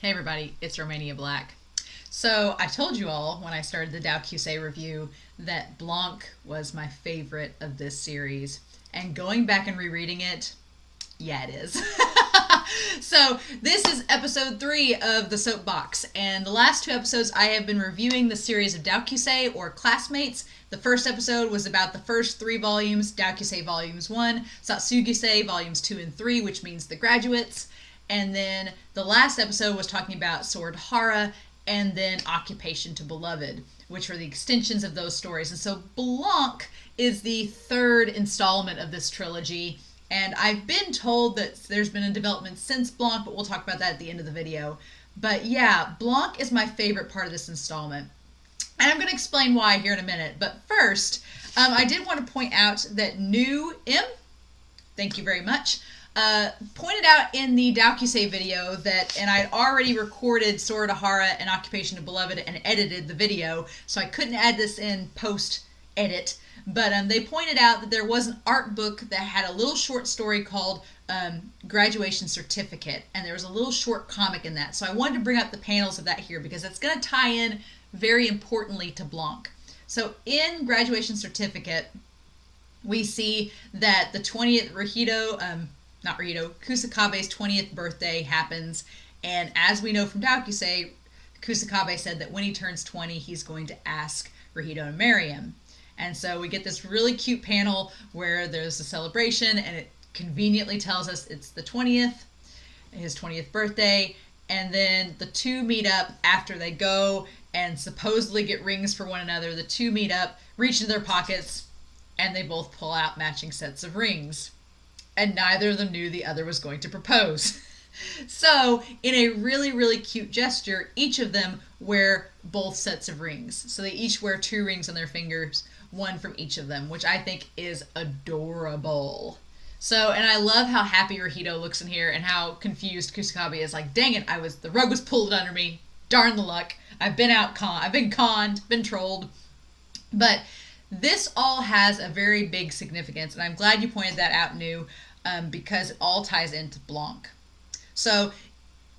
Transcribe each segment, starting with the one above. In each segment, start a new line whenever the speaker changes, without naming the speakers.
Hey everybody, it's Romania Black. So I told you all when I started the Doukyuusei review that Blanc was my favorite of this series. And going back and rereading it, yeah, it is. So this is episode 3 of the Soapbox, and the last 2 episodes I have been reviewing the series of Doukyuusei, or Classmates. The first episode was about the first 3 volumes, Doukyuusei Volumes 1, Satsugusei Volumes 2 and 3, which means the graduates. And then the last episode was talking about Sword Hara, and then Occupation to Beloved, which were the extensions of those stories. And so Blanc is the 3rd installment of this trilogy. And I've been told that there's been a development since Blanc, but we'll talk about that at the end of the video. But yeah, Blanc is my favorite part of this installment. And I'm going to explain why here in a minute. But first, I did want to point out that New M, thank you very much, pointed out in the Doukyuusei video that, and I'd already recorded Sword Hara and Occupation of Beloved and edited the video, so I couldn't add this in post-edit, but they pointed out that there was an art book that had a little short story called Graduation Certificate, and there was a little short comic in that, so I wanted to bring up the panels of that here because it's going to tie in very importantly to Blanc. So in Graduation Certificate, we see that the 20th Kusakabe's 20th birthday happens, and as we know from Doukyuusei, Kusakabe said that when he turns 20, he's going to ask Rahido to marry him. And so we get this really cute panel where there's a celebration, and it conveniently tells us it's the 20th, his 20th birthday, and then the two meet up after they go and supposedly get rings for one another. The two meet up, reach into their pockets, and they both pull out matching sets of rings. And neither of them knew the other was going to propose. So, in a really, really cute gesture, each of them wear both sets of rings. So they each wear 2 rings on their fingers, one from each of them, which I think is adorable. So, and I love how happy Rahido looks in here and how confused Kusakabe is. Like, dang it, the rug was pulled under me. Darn the luck. I've been conned, been trolled. But this all has a very big significance, and I'm glad you pointed that out, New, because it all ties into Blanc. So,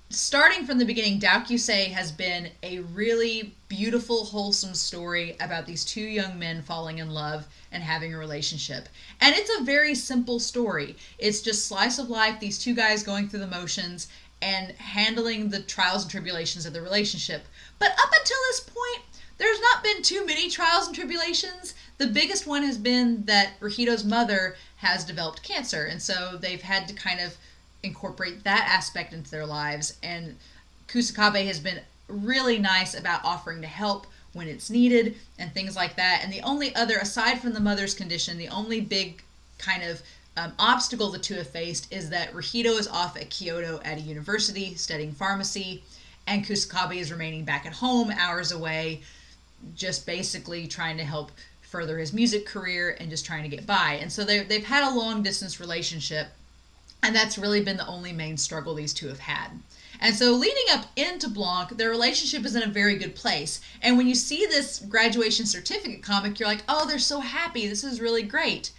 starting from the beginning, Doukyuusei has been a really beautiful, wholesome story about these 2 young men falling in love and having a relationship. And it's a very simple story. It's just slice of life, these 2 guys going through the motions and handling the trials and tribulations of the relationship. But up until this point, there's not been too many trials and tribulations. The biggest one has been that Rahido's mother has developed cancer, and so they've had to kind of incorporate that aspect into their lives. And Kusakabe has been really nice about offering to help when it's needed and things like that. And the only other, aside from the mother's condition, the only big kind of obstacle the 2 have faced is that Rahido is off at Kyoto at a university studying pharmacy, and Kusakabe is remaining back at home hours away, just basically trying to help further his music career and just trying to get by. And so they've had a long distance relationship, and that's really been the only main struggle these 2 have had. And so leading up into Blanc, their relationship is in a very good place. And when you see this graduation certificate comic, you're like, oh, they're so happy. This is really great.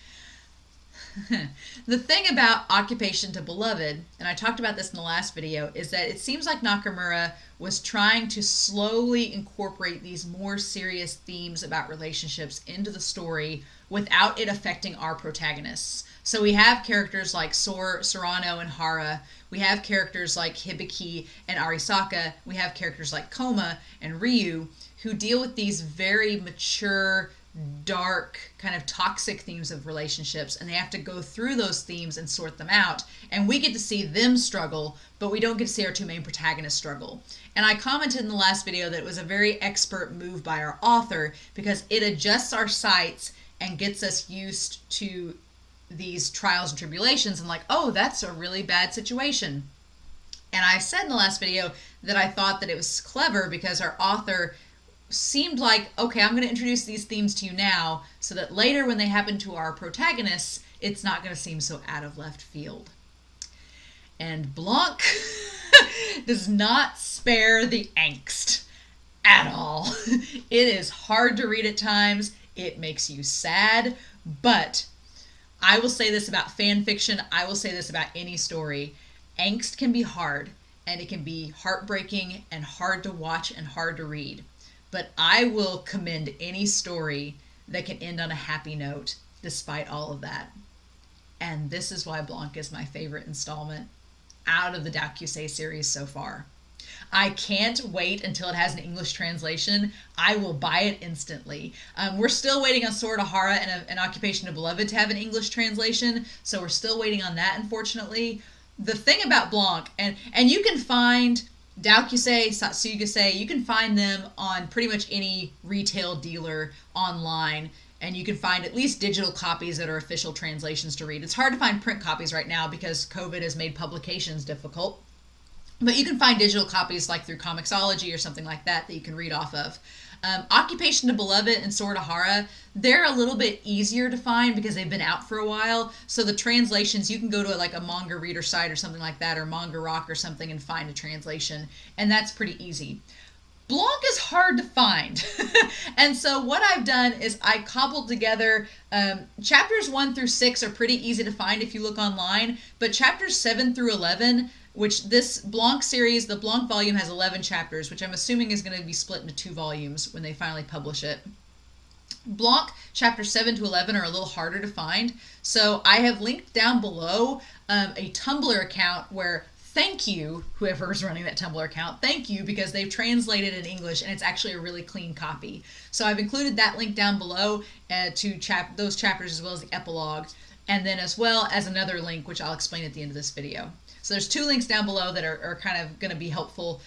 The thing about Occupation to Beloved, and I talked about this in the last video, is that it seems like Nakamura was trying to slowly incorporate these more serious themes about relationships into the story without it affecting our protagonists. So we have characters like Sorano and Hara, we have characters like Hibiki and Arisaka, we have characters like Koma and Ryu, who deal with these very mature, dark, kind of toxic themes of relationships, and they have to go through those themes and sort them out. And we get to see them struggle, but we don't get to see our 2 main protagonists struggle. And I commented in the last video that it was a very expert move by our author because it adjusts our sights and gets us used to these trials and tribulations and like, oh, that's a really bad situation. And I said in the last video that I thought that it was clever because our author seemed like, okay, I'm going to introduce these themes to you now so that later when they happen to our protagonists, it's not going to seem so out of left field. And Blanc does not spare the angst at all. It is hard to read at times. It makes you sad, but I will say this about fan fiction. I will say this about any story. Angst can be hard, and it can be heartbreaking and hard to watch and hard to read. But I will commend any story that can end on a happy note despite all of that. And this is why Blanc is my favorite installment out of the Doukyuusei series so far. I can't wait until it has an English translation. I will buy it instantly. We're still waiting on Sword of Hara and an Occupation of Beloved to have an English translation, so we're still waiting on that, unfortunately. The thing about Blanc, and you can find Doukyuusei, Satsugusei, you can find them on pretty much any retail dealer online, and you can find at least digital copies that are official translations to read. It's hard to find print copies right now because COVID has made publications difficult. But you can find digital copies like through Comixology or something like that you can read off of. Occupation of Beloved and Sword of Hara, they're a little bit easier to find because they've been out for a while. So the translations, you can go to like a manga reader site or something like that, or Manga Rock or something, and find a translation. And that's pretty easy. Blanc is hard to find. And so what I've done is I cobbled together, chapters 1 through 6 are pretty easy to find if you look online, but chapters 7 through 11, which this Blanc series, the Blanc volume has 11 chapters, which I'm assuming is going to be split into 2 volumes when they finally publish it. Blanc chapters 7 to 11 are a little harder to find, so I have linked down below a Tumblr account where, thank you, whoever's running that Tumblr account, thank you, because they've translated in English and it's actually a really clean copy. So I've included that link down below to those chapters as well as the epilogue, and then as well as another link which I'll explain at the end of this video. So there's 2 links down below that are kind of going to be helpful.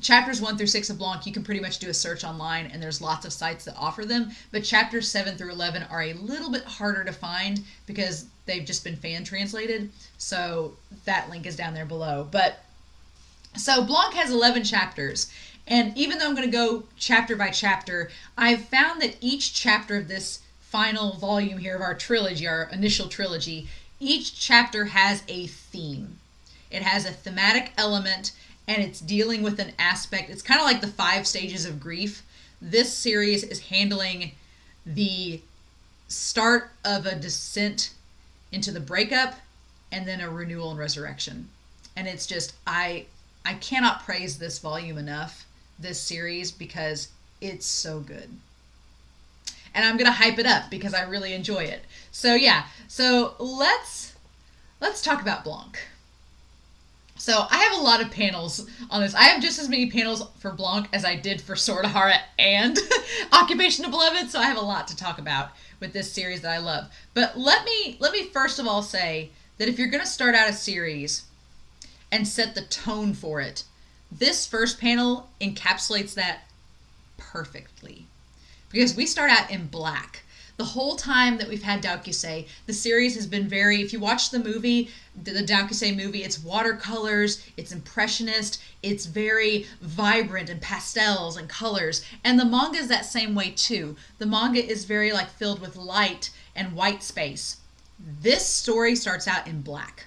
Chapters 1 through 6 of Blanc, you can pretty much do a search online and there's lots of sites that offer them, but chapters 7 through 11 are a little bit harder to find because they've just been fan translated. So that link is down there below. But so Blanc has 11 chapters, and even though I'm going to go chapter by chapter, I've found that each chapter of this final volume here of our trilogy, our initial trilogy, each chapter has a theme. It has a thematic element, and it's dealing with an aspect. It's kind of like the 5 stages of grief. This series is handling the start of a descent into the breakup and then a renewal and resurrection. And it's just, I cannot praise this volume enough, this series, because it's so good. And I'm going to hype it up because I really enjoy it. So yeah, so let's talk about Blanc. So I have a lot of panels on this. I have just as many panels for Blanc as I did for Sword of Hara and Occupation of Beloved, so I have a lot to talk about with this series that I love. But let me first of all say that if you're going to start out a series and set the tone for it, this first panel encapsulates that perfectly. Because we start out in black. The whole time that we've had Doukyuusei, the series has been very, if you watch the movie, the Doukyuusei movie, it's watercolors, it's impressionist, it's very vibrant and pastels and colors. And the manga is that same way too. The manga is very like filled with light and white space. This story starts out in black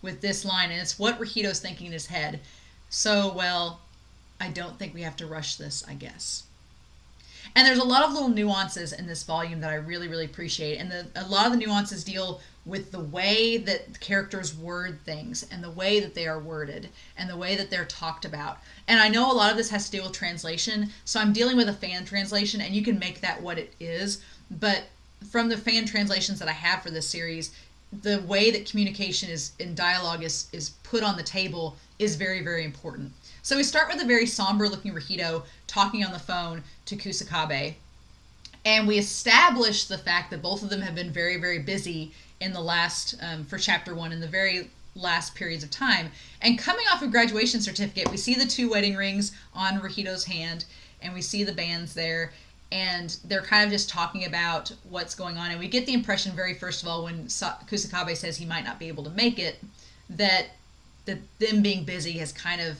with this line, and it's what Rahito's thinking in his head. So, well, I don't think we have to rush this, I guess. And there's a lot of little nuances in this volume that I really, really appreciate. And a lot of the nuances deal with the way that the characters word things and the way that they are worded and the way that they're talked about. And I know a lot of this has to deal with translation. So I'm dealing with a fan translation, and you can make that what it is. But from the fan translations that I have for this series, the way that communication is in dialogue is put on the table is very, very important. So we start with a very somber-looking Rahito talking on the phone to Kusakabe. And we establish the fact that both of them have been very, very busy in the last, for chapter 1, in the very last periods of time. And coming off of graduation certificate, we see the 2 wedding rings on Rahito's hand, and we see the bands there. And they're kind of just talking about what's going on. And we get the impression very first of all when Kusakabe says he might not be able to make it, that them being busy has kind of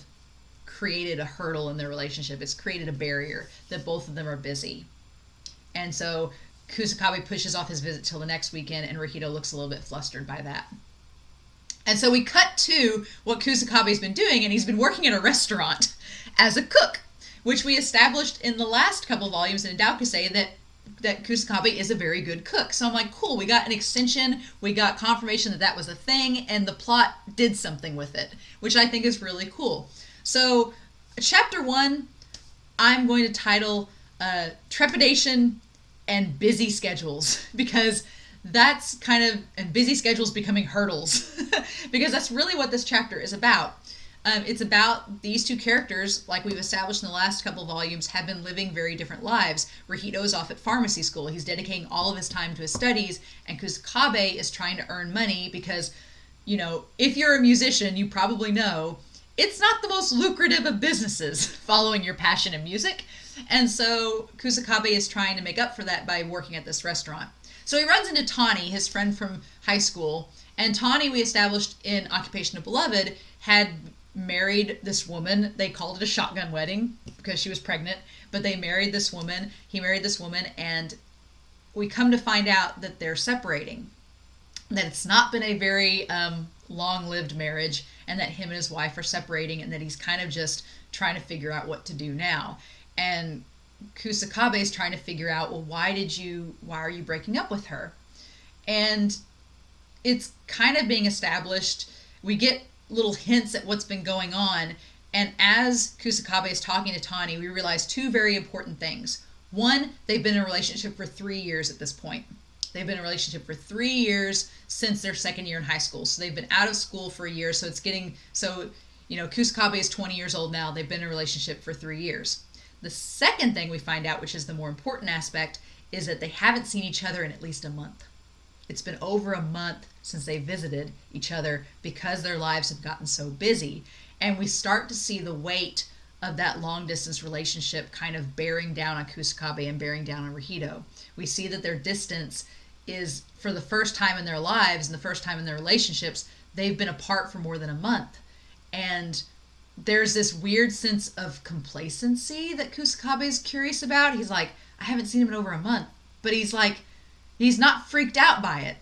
created a hurdle in their relationship. It's created a barrier that both of them are busy. And so Kusakabe pushes off his visit till the next weekend, and Rahito looks a little bit flustered by that. And so we cut to what Kusakabe's been doing, and he's been working at a restaurant as a cook, which we established in the last couple of volumes in Doukyuusei that that Kusakabe is a very good cook. So I'm like, cool, we got an extension, we got confirmation that that was a thing, and the plot did something with it, which I think is really cool. So chapter 1, I'm going to title Trepidation and Busy Schedules, because that's kind of, and busy schedules becoming hurdles, because that's really what this chapter is about. It's about these two characters, like we've established in the last couple volumes, have been living very different lives. Rahito is off at pharmacy school. He's dedicating all of his time to his studies, and Kusakabe is trying to earn money because, you know, if you're a musician, you probably know it's not the most lucrative of businesses following your passion in music. And so Kusakabe is trying to make up for that by working at this restaurant. So he runs into Tani, his friend from high school. And Tani, we established in Occupation of Beloved, had married this woman. They called it a shotgun wedding because she was pregnant. But they married this woman. He married this woman. And we come to find out that they're separating. That it's not been a very long-lived marriage. And that him and his wife are separating. And that he's kind of just trying to figure out what to do now. And Kusakabe is trying to figure out, well, why are you breaking up with her? And it's kind of being established. We get little hints at what's been going on. And as Kusakabe is talking to Tani, we realize two very important things. One, they've been in a relationship for 3 years at this point. They've been in a relationship for 3 years since their second year in high school. So they've been out of school for a year. So Kusakabe is 20 years old now. They've been in a relationship for 3 years. The second thing we find out, which is the more important aspect, is that they haven't seen each other in at least a month. It's been over a month since they visited each other because their lives have gotten so busy. And we start to see the weight of that long-distance relationship kind of bearing down on Kusakabe and bearing down on Rahito. We see that their distance is, for the first time in their lives and the first time in their relationships, they've been apart for more than a month. And there's this weird sense of complacency that Kusakabe is curious about. He's like, I haven't seen him in over a month. But he's not freaked out by it.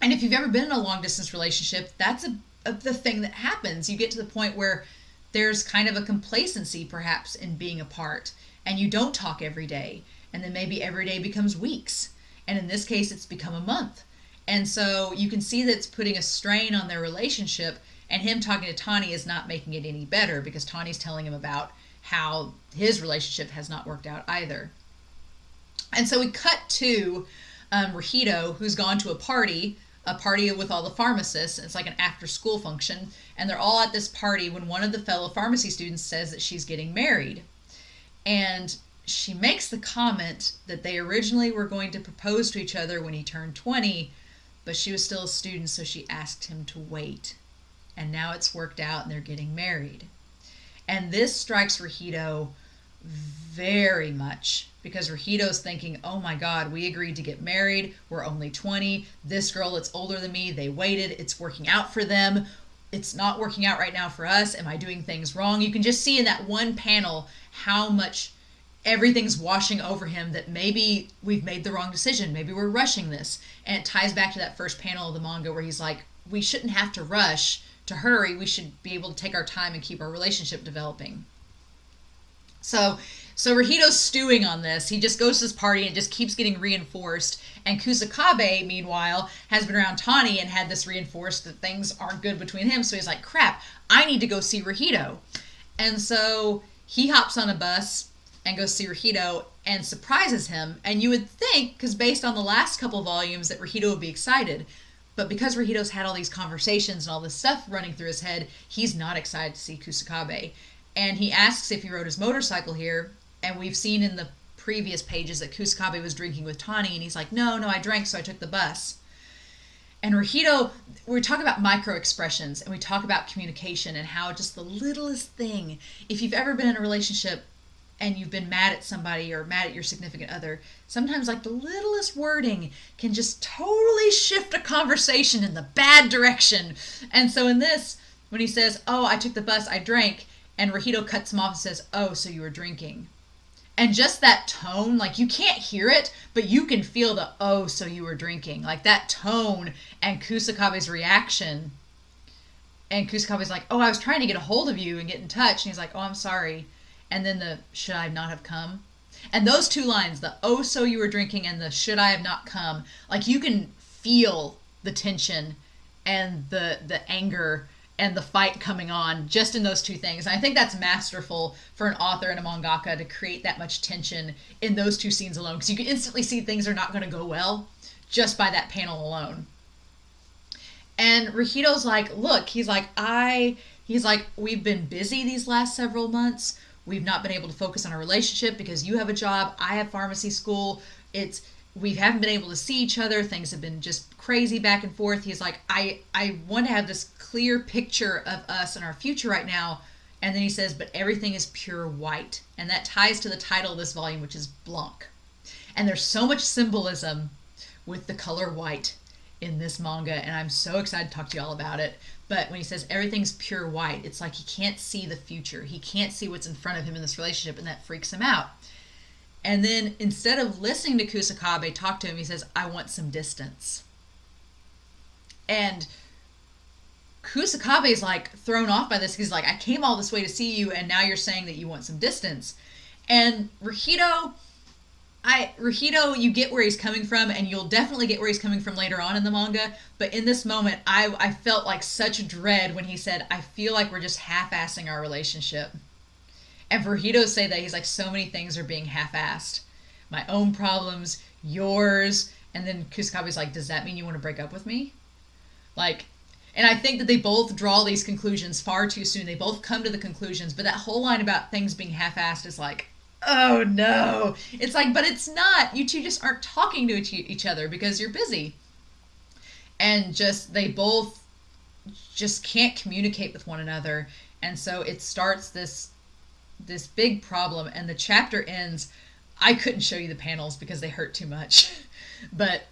And if you've ever been in a long distance relationship, that's the thing that happens. You get to the point where there's kind of a complacency perhaps in being apart. And you don't talk every day. And then maybe every day becomes weeks. And in this case, it's become a month. And so you can see that it's putting a strain on their relationship. And him talking to Tani is not making it any better because Tani's telling him about how his relationship has not worked out either. And so we cut to Rahito, who's gone to a party with all the pharmacists. It's like an after-school function. And they're all at this party when one of the fellow pharmacy students says that she's getting married. And she makes the comment that they originally were going to propose to each other when he turned 20, but she was still a student, so she asked him to wait. And now it's worked out and they're getting married. And this strikes Rahito very much because Rahito's thinking, oh my God, we agreed to get married. We're only 20. This girl that's older than me, they waited. It's working out for them. It's not working out right now for us. Am I doing things wrong? You can just see in that one panel how much everything's washing over him, that maybe we've made the wrong decision. Maybe we're rushing this. And it ties back to that first panel of the manga where he's like, we shouldn't have to rush to hurry. We should be able to take our time and keep our relationship developing. So Rahito's stewing on this. He just goes to this party and it just keeps getting reinforced. And Kusakabe, meanwhile, has been around Tani and had this reinforced that things aren't good between him. So he's like, crap, I need to go see Rahito. And so he hops on a bus and goes see Rahito and surprises him. And you would think, because based on the last couple volumes, that Rahito would be excited. But because Rahito's had all these conversations and all this stuff running through his head, he's not excited to see Kusakabe. And he asks if he rode his motorcycle here. And we've seen in the previous pages that Kusakabe was drinking with Tani. And he's like, no, I drank, so I took the bus. And Rahito, we talk about micro expressions and we talk about communication and how just the littlest thing, if you've ever been in a relationship and you've been mad at somebody or mad at your significant other, sometimes like the littlest wording can just totally shift a conversation in the bad direction. And so in this, when he says, oh, I took the bus, I drank, and Rahito cuts him off and says, oh, so you were drinking. And just that tone, like you can't hear it, but you can feel the, oh, so you were drinking. Like that tone and Kusakabe's reaction. And Kusakabe's like, oh, I was trying to get a hold of you and get in touch. And he's like, oh, I'm sorry. And then should I not have come? And those two lines, the "oh so you were drinking" and the "should I have not come," like you can feel the tension and the anger and the fight coming on just in those two things. And I think that's masterful for an author and a mangaka to create that much tension in those two scenes alone, because you can instantly see things are not going to go well just by that panel alone. And Rahito's like, look, he's like, we've been busy these last several months. We've not been able to focus on our relationship because you have a job, I have pharmacy school. We haven't been able to see each other. Things have been just crazy back and forth. He's like, I want to have this clear picture of us and our future right now. And then he says, but everything is pure white. And that ties to the title of this volume, which is Blanc. And there's so much symbolism with the color white in this manga, and I'm so excited to talk to you all about it. But when he says everything's pure white, it's like he can't see the future. He can't see what's in front of him in this relationship, and that freaks him out. And then instead of listening to Kusakabe talk to him, he says, I want some distance. And Kusakabe is like thrown off by this. He's like, I came all this way to see you, and now you're saying that you want some distance. And Rahito, you get where he's coming from, and you'll definitely get where he's coming from later on in the manga. But in this moment, I felt like such dread when he said, I feel like we're just half-assing our relationship. And for Rahito to say that, he's like, so many things are being half-assed. My own problems, yours. And then Kusakabe's like, does that mean you want to break up with me? Like, and I think that they both draw these conclusions far too soon. They both come to the conclusions, but that whole line about things being half-assed is like, oh no. It's like, but it's not. You two just aren't talking to each other because you're busy. And they both just can't communicate with one another. And so it starts this big problem, and the chapter ends. I couldn't show you the panels because they hurt too much. But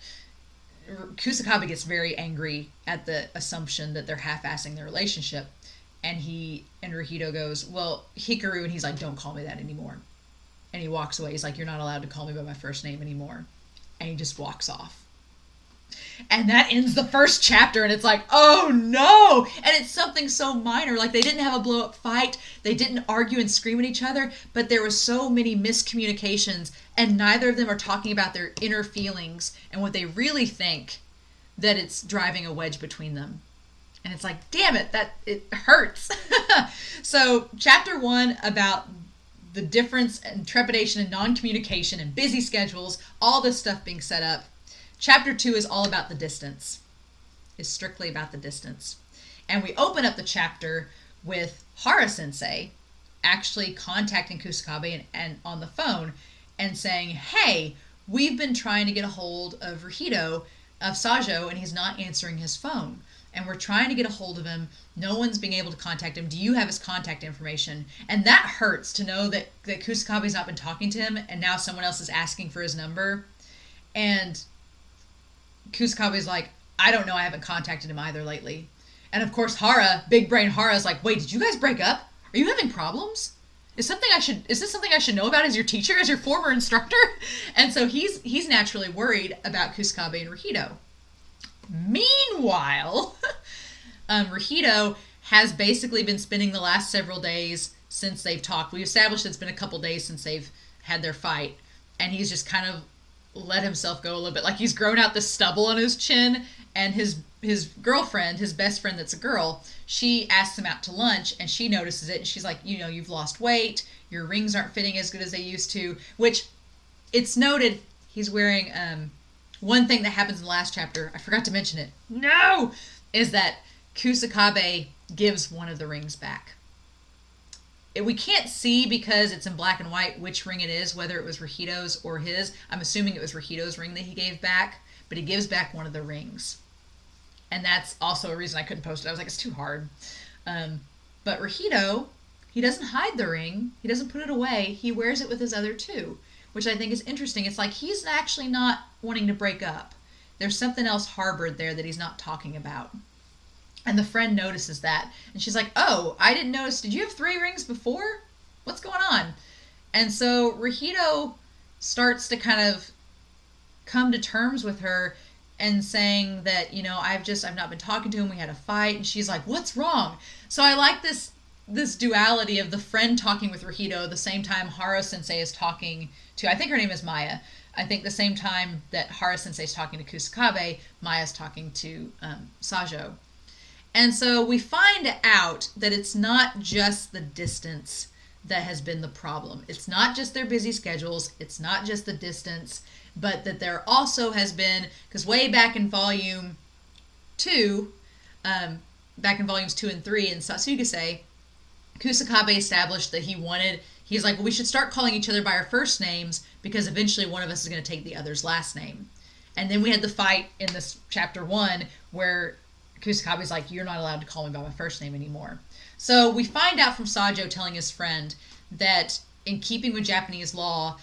Kusakabe gets very angry at the assumption that they're half-assing their relationship. And Rahito goes, well, Hikaru, and he's like, don't call me that anymore. And he walks away. He's like, you're not allowed to call me by my first name anymore. And he just walks off. And that ends the first chapter, and it's like, oh no! And it's something so minor. Like, they didn't have a blow-up fight. They didn't argue and scream at each other. But there were so many miscommunications, and neither of them are talking about their inner feelings and what they really think, that it's driving a wedge between them. And it's like, damn it, it hurts. So, chapter 1 about the difference and trepidation and non-communication and busy schedules, all this stuff being set up. Chapter 2 is all about the distance. It's strictly about the distance. And we open up the chapter with Hara Sensei actually contacting Kusakabe and on the phone and saying, hey, we've been trying to get a hold of Sajo, and he's not answering his phone. And we're trying to get a hold of him. No one's being able to contact him. Do you have his contact information? And that hurts to know that Kusakabe's not been talking to him, and now someone else is asking for his number. And Kusakabe's like, I don't know, I haven't contacted him either lately. And of course big brain Hara is like, wait, did you guys break up? Are you having problems? Is this something I should know about as your teacher, as your former instructor? And so he's naturally worried about Kusakabe and Rahito. Meanwhile, Rahito has basically been spending the last several days since they've talked. We established it's been a couple days since they've had their fight, and he's just kind of let himself go a little bit. Like, he's grown out the stubble on his chin, and his girlfriend, his best friend that's a girl, she asks him out to lunch, and she notices it, and she's like, you've lost weight, your rings aren't fitting as good as they used to, which it's noted he's wearing, one thing that happens in the last chapter, I forgot to mention it, is that Kusakabe gives one of the rings back. We can't see because it's in black and white which ring it is, whether it was Rahito's or his. I'm assuming it was Rahito's ring that he gave back, but he gives back one of the rings. And that's also a reason I couldn't post it. I was like, it's too hard. But Rahito, he doesn't hide the ring. He doesn't put it away. He wears it with his other two, which I think is interesting. It's like he's actually not wanting to break up. There's something else harbored there that he's not talking about. And the friend notices that. And she's like, oh, I didn't notice. Did you have 3 rings before? What's going on? And so Rahito starts to kind of come to terms with her and saying that, I've not been talking to him. We had a fight. And she's like, what's wrong? So I like this this duality of the friend talking with Rahido the same time Hara Sensei is talking to, I think her name is Maya. I think the same time that Hara Sensei is talking to Kusakabe, Maya's talking to Sajo. And so we find out that it's not just the distance that has been the problem. It's not just their busy schedules. It's not just the distance, but that there also has been, because way back in volume 2, back in volumes 2 and 3 in Satsugase, Kusakabe established that he's like, well, we should start calling each other by our first names because eventually one of us is going to take the other's last name. And then we had the fight in this chapter 1 where Kusakabe's like, you're not allowed to call me by my first name anymore. So we find out from Sajo telling his friend that in keeping with Japanese law,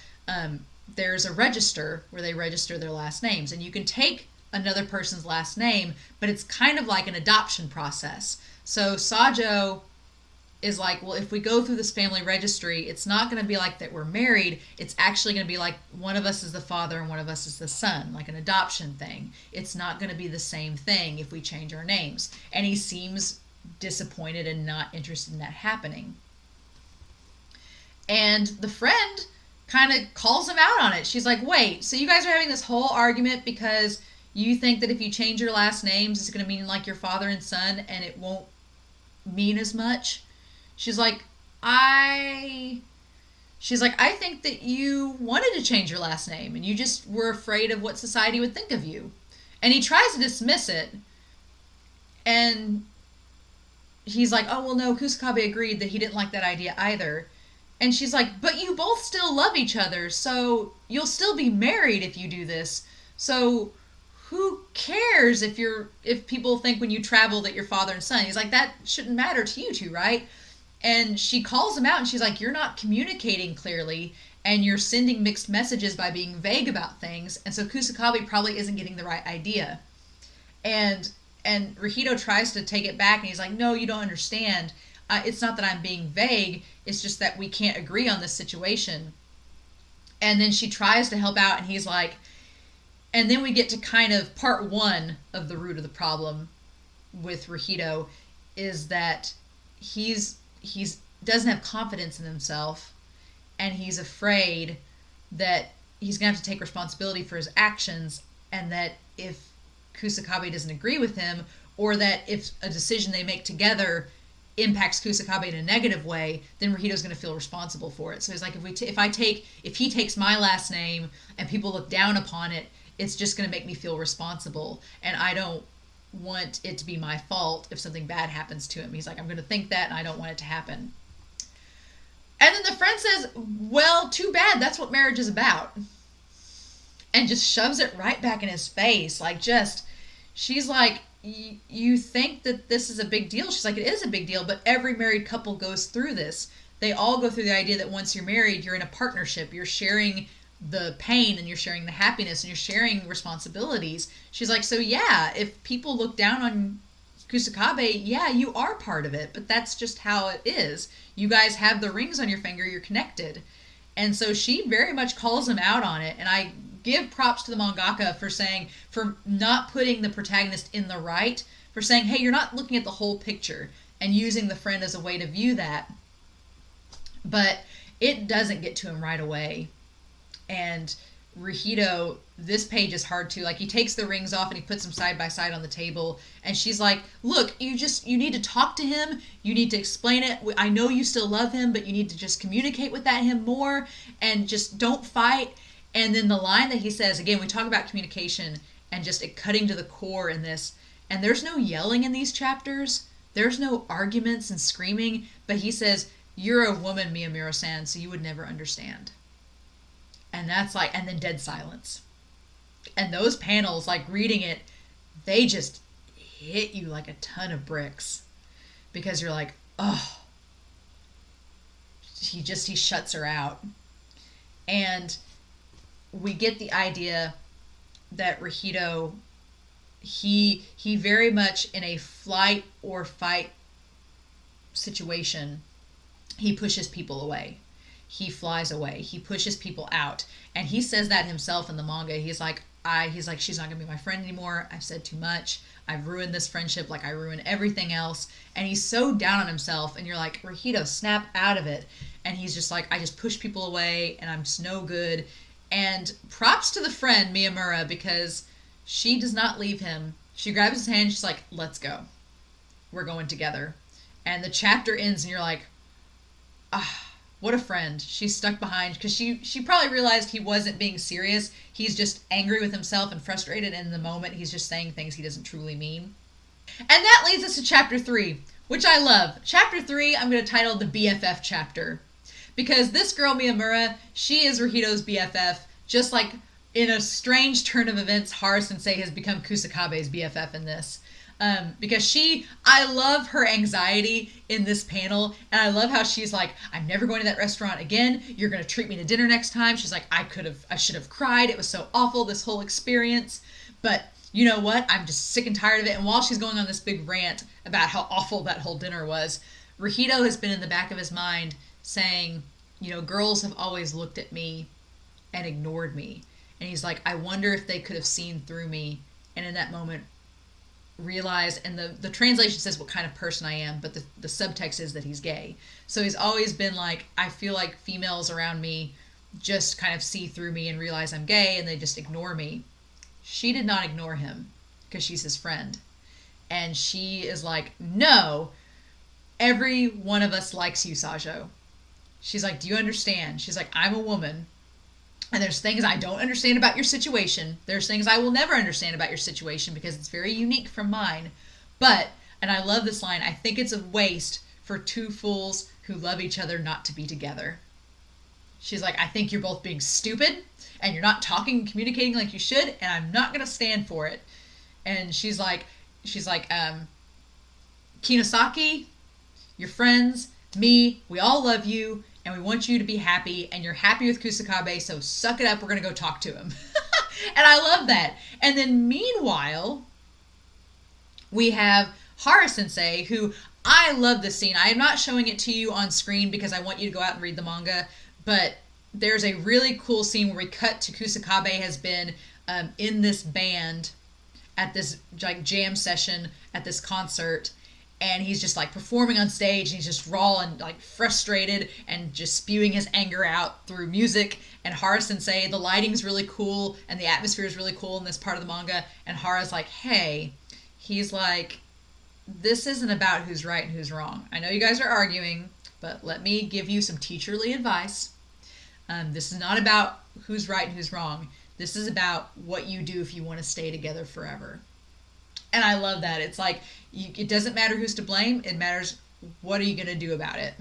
there's a register where they register their last names. And you can take another person's last name, but it's kind of like an adoption process. So Sajo is like, well, if we go through this family registry, it's not going to be like that we're married. It's actually going to be like one of us is the father and one of us is the son, like an adoption thing. It's not going to be the same thing if we change our names. And he seems disappointed and not interested in that happening. And the friend kind of calls him out on it. She's like, wait, so you guys are having this whole argument because you think that if you change your last names, it's going to mean like your father and son and it won't mean as much? She's like, I think that you wanted to change your last name and you just were afraid of what society would think of you. And he tries to dismiss it. And he's like, oh, well, no, Kusakabe agreed that he didn't like that idea either. And she's like, but you both still love each other, so you'll still be married if you do this. So who cares if people think when you travel that you're father and son? He's like, that shouldn't matter to you two, right? And she calls him out and she's like, you're not communicating clearly and you're sending mixed messages by being vague about things. And so Kusakabe probably isn't getting the right idea. And Rahido tries to take it back and he's like, no, you don't understand. It's not that I'm being vague. It's just that we can't agree on this situation. And then she tries to help out and he's like, and then we get to kind of part 1 of the root of the problem with Rahido is that he's doesn't have confidence in himself and he's afraid that he's going to have to take responsibility for his actions, and that if Kusakabe doesn't agree with him, or that if a decision they make together impacts Kusakabe in a negative way, then Rahido's going to feel responsible for it. So he's like, if he takes my last name and people look down upon it, it's just going to make me feel responsible, and I don't want it to be my fault if something bad happens to him. He's like, I'm going to think that and I don't want it to happen. And then the friend says, well, too bad, that's what marriage is about. And just shoves it right back in his face. She's like, you think that this is a big deal? She's like, it is a big deal, but every married couple goes through this. They all go through the idea that once you're married, you're in a partnership. You're sharing the pain and you're sharing the happiness and you're sharing responsibilities. She's like, so yeah, if people look down on Kusakabe, yeah, you are part of it, but that's just how it is. You guys have the rings on your finger, you're connected. And so she very much calls him out on it, and I give props to the mangaka for not putting the protagonist in the right, for saying, hey, you're not looking at the whole picture, and using the friend as a way to view that. But it doesn't get to him right away. And Rahido, this page is hard too. Like, he takes the rings off and he puts them side by side on the table, and she's like, look, you need to talk to him, you need to explain it. I know you still love him, but you need to just communicate with him more, and just don't fight. And then the line that he says, again, we talk about communication and just it cutting to the core in this, and there's no yelling in these chapters, there's no arguments and screaming, but he says, you're a woman, Miyamura-san, so you would never understand. And that's like, and then dead silence. And those panels, like reading it, they just hit you like a ton of bricks. Because you're like, oh. He shuts her out. And we get the idea that Rahido, he very much in a flight or fight situation, he pushes people away. He flies away. He pushes people out. And he says that himself in the manga. He's like, he's like, she's not gonna be my friend anymore. I've said too much. I've ruined this friendship like I ruined everything else. And he's so down on himself. And you're like, Rahito, snap out of it. And he's just like, I just push people away and I'm just no good. And props to the friend, Miyamura, because she does not leave him. She grabs his hand. She's like, let's go. We're going together. And the chapter ends and you're like, ah, what a friend. She's stuck behind because she probably realized he wasn't being serious. He's just angry with himself and frustrated, and in the moment he's just saying things he doesn't truly mean. And that leads us to chapter 3, which I love. Chapter 3 I'm going to title the BFF chapter, because this girl Miyamura, she is Rahito's BFF, just like in a strange turn of events Hara Sensei has become Kusakabe's BFF in this. Because I love her anxiety in this panel, and I love how she's like, I'm never going to that restaurant again. You're going to treat me to dinner next time. She's like, I should have cried. It was so awful, this whole experience. But you know what? I'm just sick and tired of it. And while she's going on this big rant about how awful that whole dinner was, Rahito has been in the back of his mind saying, girls have always looked at me and ignored me. And he's like, I wonder if they could have seen through me. And in that moment, realize, and the translation says what kind of person I am, but the subtext is that he's gay. So he's always been like, I feel like females around me just kind of see through me and realize I'm gay and they just ignore me. She did not ignore him because she's his friend. And she is like, no, every one of us likes you, Sajo. She's like, do you understand? She's like, I'm a woman. And there's things I don't understand about your situation. There's things I will never understand about your situation because it's very unique from mine. But, and I love this line, I think it's a waste for two fools who love each other not to be together. She's like, I think you're both being stupid and you're not talking and communicating like you should, and I'm not going to stand for it. And she's like, Kinosaki, your friends, me, we all love you. And we want you to be happy, and you're happy with Kusakabe, so suck it up, we're going to go talk to him. And I love that. And then meanwhile, we have Hara Sensei, who, I love this scene. I am not showing it to you on screen because I want you to go out and read the manga, but there's a really cool scene where we cut to Kusakabe has been in this band at this like jam session at this concert, and he's just like performing on stage, and he's just raw and like frustrated and just spewing his anger out through music. And Hara Sensei, the lighting's really cool and the atmosphere is really cool in this part of the manga. And Hara's like, hey, he's like, this isn't about who's right and who's wrong. I know you guys are arguing, but let me give you some teacherly advice. This is not about who's right and who's wrong. This is about what you do if you want to stay together forever. And I love that. It's like, it doesn't matter who's to blame. It matters what are you going to do about it.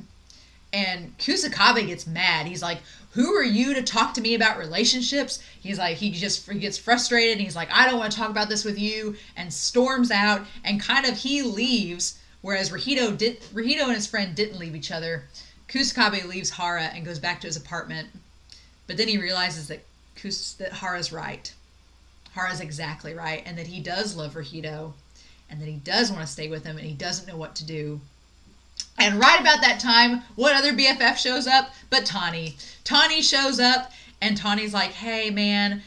And Kusakabe gets mad. He's like, who are you to talk to me about relationships? He's like, he gets frustrated. And he's like, I don't want to talk about this with you. And storms out. And kind of he leaves. Whereas Rahito and his friend didn't leave each other. Kusakabe leaves Hara and goes back to his apartment. But then he realizes that Hara's right. Hara's exactly right, and that he does love Rahito, and that he does want to stay with him, and he doesn't know what to do. And right about that time, what other BFF shows up but Tani? Tani shows up, and Tani's like, hey man,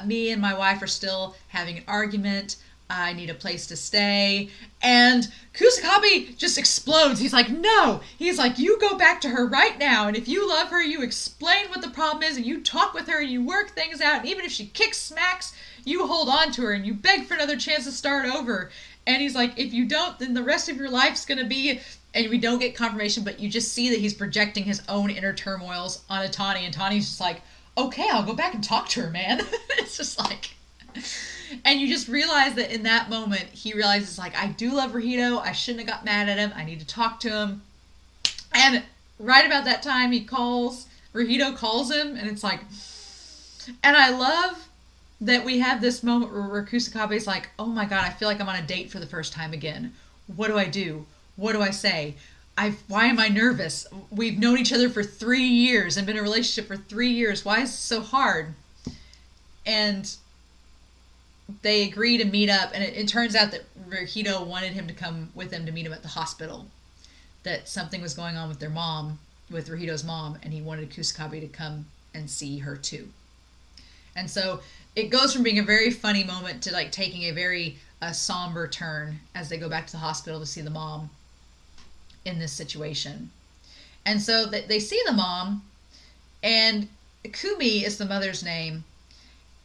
me and my wife are still having an argument. I need a place to stay. And Kusakabe just explodes. He's like, no. He's like, you go back to her right now. And if you love her, you explain what the problem is and you talk with her and you work things out. And even if she kicks, smacks, you hold on to her and you beg for another chance to start over. And he's like, if you don't, then the rest of your life's going to be... And we don't get confirmation, but you just see that he's projecting his own inner turmoils onto Tani. And Tani's just like, okay, I'll go back and talk to her, man. It's just like... And you just realize that in that moment, he realizes, like, I do love Rahito. I shouldn't have got mad at him. I need to talk to him. And right about that time, Rahito calls him, and it's like... And I love that we have this moment where Kusakabe's like, oh my god, I feel like I'm on a date for the first time again. What do I do? What do I say? Why am I nervous? We've known each other for 3 years and been in a relationship for 3 years. Why is it so hard? And... they agree to meet up, and it turns out that Rahito wanted him to come with them to meet him at the hospital. That something was going on with their mom, with Rahito's mom, and he wanted Kusakabe to come and see her too. And so it goes from being a very funny moment to like taking a very somber turn as they go back to the hospital to see the mom in this situation. And so they see the mom, and Kumi is the mother's name,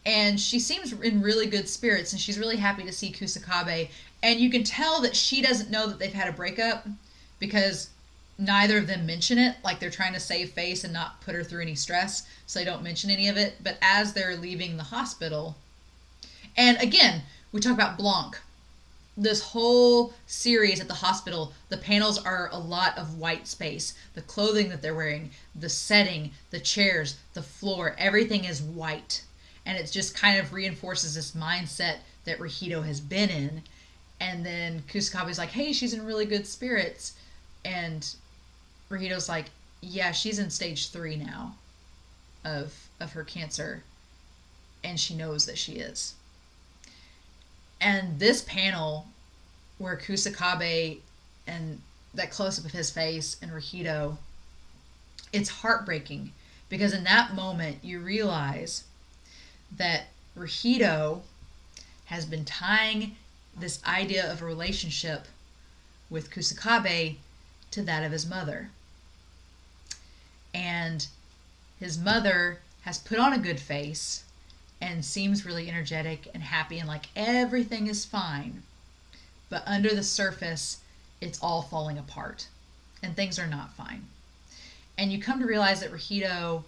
and she seems in really good spirits, and she's really happy to see Kusakabe. And you can tell that she doesn't know that they've had a breakup because neither of them mention it. Like they're trying to save face and not put her through any stress, so they don't mention any of it. But as they're leaving the hospital, and again, we talk about Blanc. This whole series at the hospital, the panels are a lot of white space. The clothing that they're wearing, the setting, the chairs, the floor, everything is white. And it just kind of reinforces this mindset that Rahido has been in. And then Kusakabe's like, hey, she's in really good spirits. And Rahido's like, yeah, she's in stage 3 now of her cancer. And she knows that she is. And this panel where Kusakabe and that close-up of his face and Rahido, it's heartbreaking because in that moment you realize that Rahido has been tying this idea of a relationship with Kusakabe to that of his mother. And his mother has put on a good face and seems really energetic and happy and like everything is fine. But under the surface, it's all falling apart. And things are not fine. And you come to realize that Rahido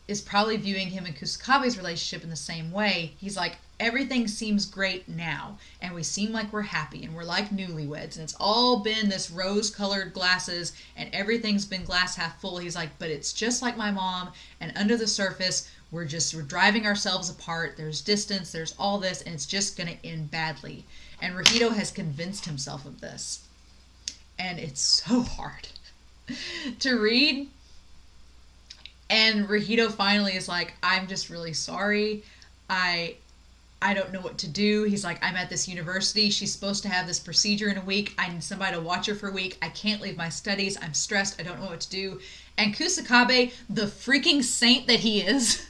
is probably viewing him and Kusakabe's relationship in the same way. He's like, everything seems great now. And we seem like we're happy. And we're like newlyweds. And it's all been this rose-colored glasses. And everything's been glass half full. He's like, but it's just like my mom. And under the surface, we're driving ourselves apart. There's distance. There's all this. And it's just going to end badly. And Rahido has convinced himself of this. And it's so hard to read. And Rahido finally is like, I'm just really sorry. I don't know what to do. He's like, I'm at this university. She's supposed to have this procedure in a week. I need somebody to watch her for a week. I can't leave my studies. I'm stressed. I don't know what to do. And Kusakabe, the freaking saint that he is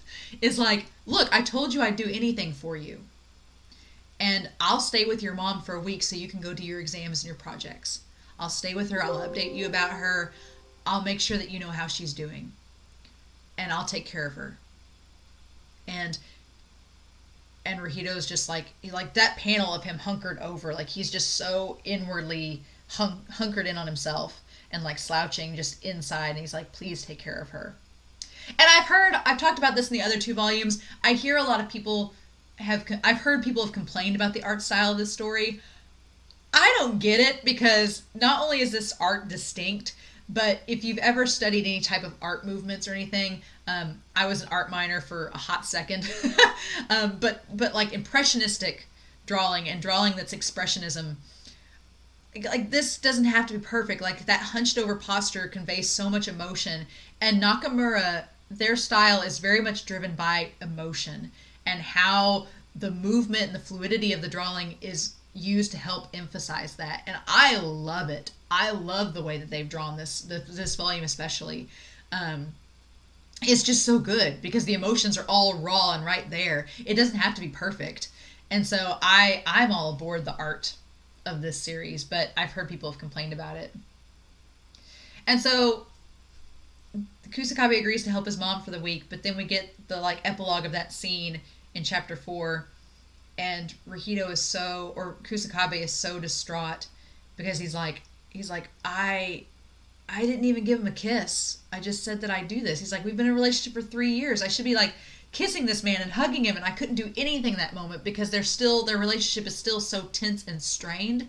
like, look, I told you I'd do anything for you. And I'll stay with your mom for a week so you can go do your exams and your projects. I'll stay with her. I'll update you about her. I'll make sure that you know how she's doing. And I'll take care of her. And Rahido's just like that panel of him hunkered over, like he's just so inwardly hunkered in on himself and like slouching just inside, and he's like, please take care of her. And I've talked about this in the other 2 volumes. I hear a lot of people I've heard people have complained about the art style of this story. I don't get it, because not only is this art distinct, but if you've ever studied any type of art movements or anything, I was an art minor for a hot second, but like impressionistic drawing and drawing that's expressionism, like this doesn't have to be perfect. Like that hunched over posture conveys so much emotion, and Nakamura, their style is very much driven by emotion and how the movement and the fluidity of the drawing is used to help emphasize that. And I love it. I love the way that they've drawn this volume especially. It's just so good because the emotions are all raw and right there. It doesn't have to be perfect. And so I'm all aboard the art of this series, but I've heard people have complained about it. And so Kusakabe agrees to help his mom for the week, but then we get the like epilogue of that scene in chapter 4, and Kusakabe is so distraught because he's like, I didn't even give him a kiss. I just said that I'd do this. He's like, we've been in a relationship for 3 years. I should be like kissing this man and hugging him, and I couldn't do anything in that moment because their relationship is still so tense and strained